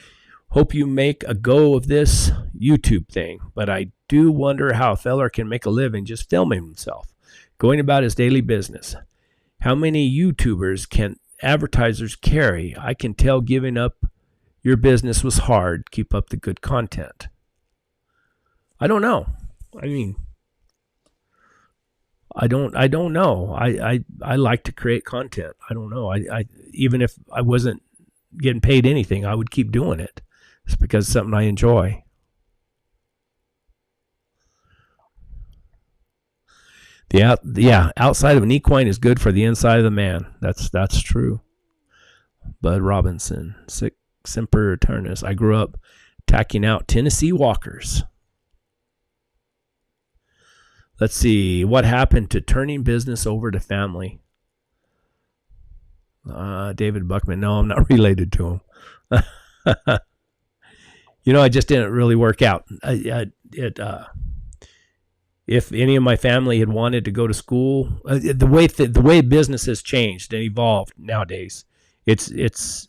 Hope you make a go of this YouTube thing, but I do wonder how a feller can make a living just filming himself, going about his daily business. How many YouTubers can advertisers carry? I can tell giving up your business was hard. Keep up the good content. I don't know. I mean, I don't know. I like to create content. I don't know. I even if I wasn't getting paid anything, I would keep doing it. It's because it's something I enjoy. Outside of an equine is good for the inside of the man. That's true. Bud Robinson, Semper Eternus. I grew up tacking out Tennessee walkers. Let's see. What happened to turning business over to family? David Buckman. No, I'm not related to him. I just didn't really work out. If any of my family had wanted to go to school, the way business has changed and evolved nowadays, it's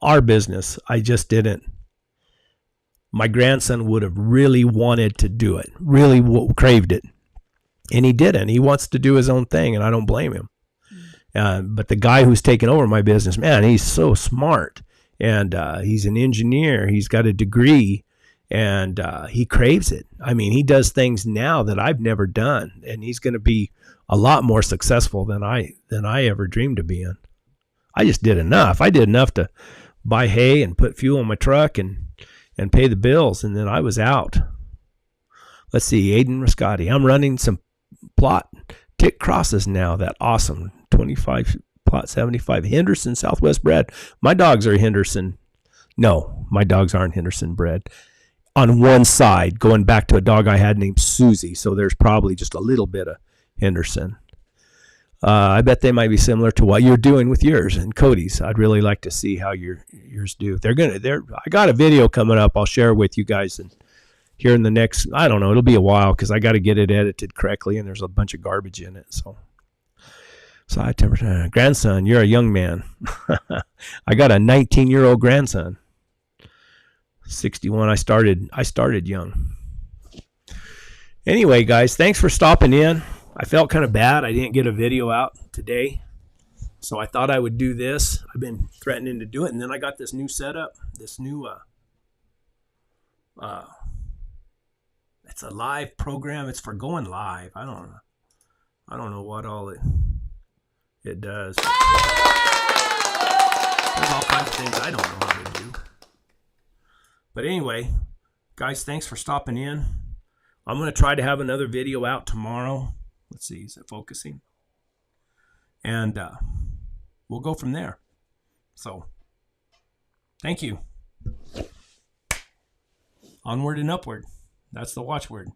our business. I just didn't. My grandson would have really wanted to do it, really craved it, and he didn't. He wants to do his own thing, and I don't blame him. But the guy who's taken over my business, man, he's so smart, and he's an engineer. He's got a degree, and he craves it. I mean, he does things now that I've never done, and he's going to be a lot more successful than I ever dreamed of being. I just did enough. I did enough to buy hay and put fuel in my truck and pay the bills, and then I was out. Let's see, Aiden Rascotti. I'm running some plot tick crosses now. That awesome 25 plot 75 Henderson Southwest bred. My dogs are Henderson. No, my dogs aren't Henderson bred. On one side, going back to a dog I had named Susie, so there's probably just a little bit of Henderson. I bet they might be similar to what you're doing with yours and Cody's. I'd really like to see how yours do. I got a video coming up I'll share with you guys, and here in the next, I don't know, it'll be a while because I got to get it edited correctly, and there's a bunch of garbage in it. So grandson, you're a young man. I got a 19-year-old grandson. 61. I started young. Anyway, guys, thanks for stopping in. I felt kind of bad I didn't get a video out today, so I thought I would do this. I've been threatening to do it, and then I got this new setup, this new it's a live program. It's for going live. I don't know what all it does. There's all kinds of things I don't know how to do. But anyway, guys, thanks for stopping in. I'm going to try to have another video out tomorrow. Let's see, is it focusing? And we'll go from there. So, thank you. Onward and upward. That's the watchword.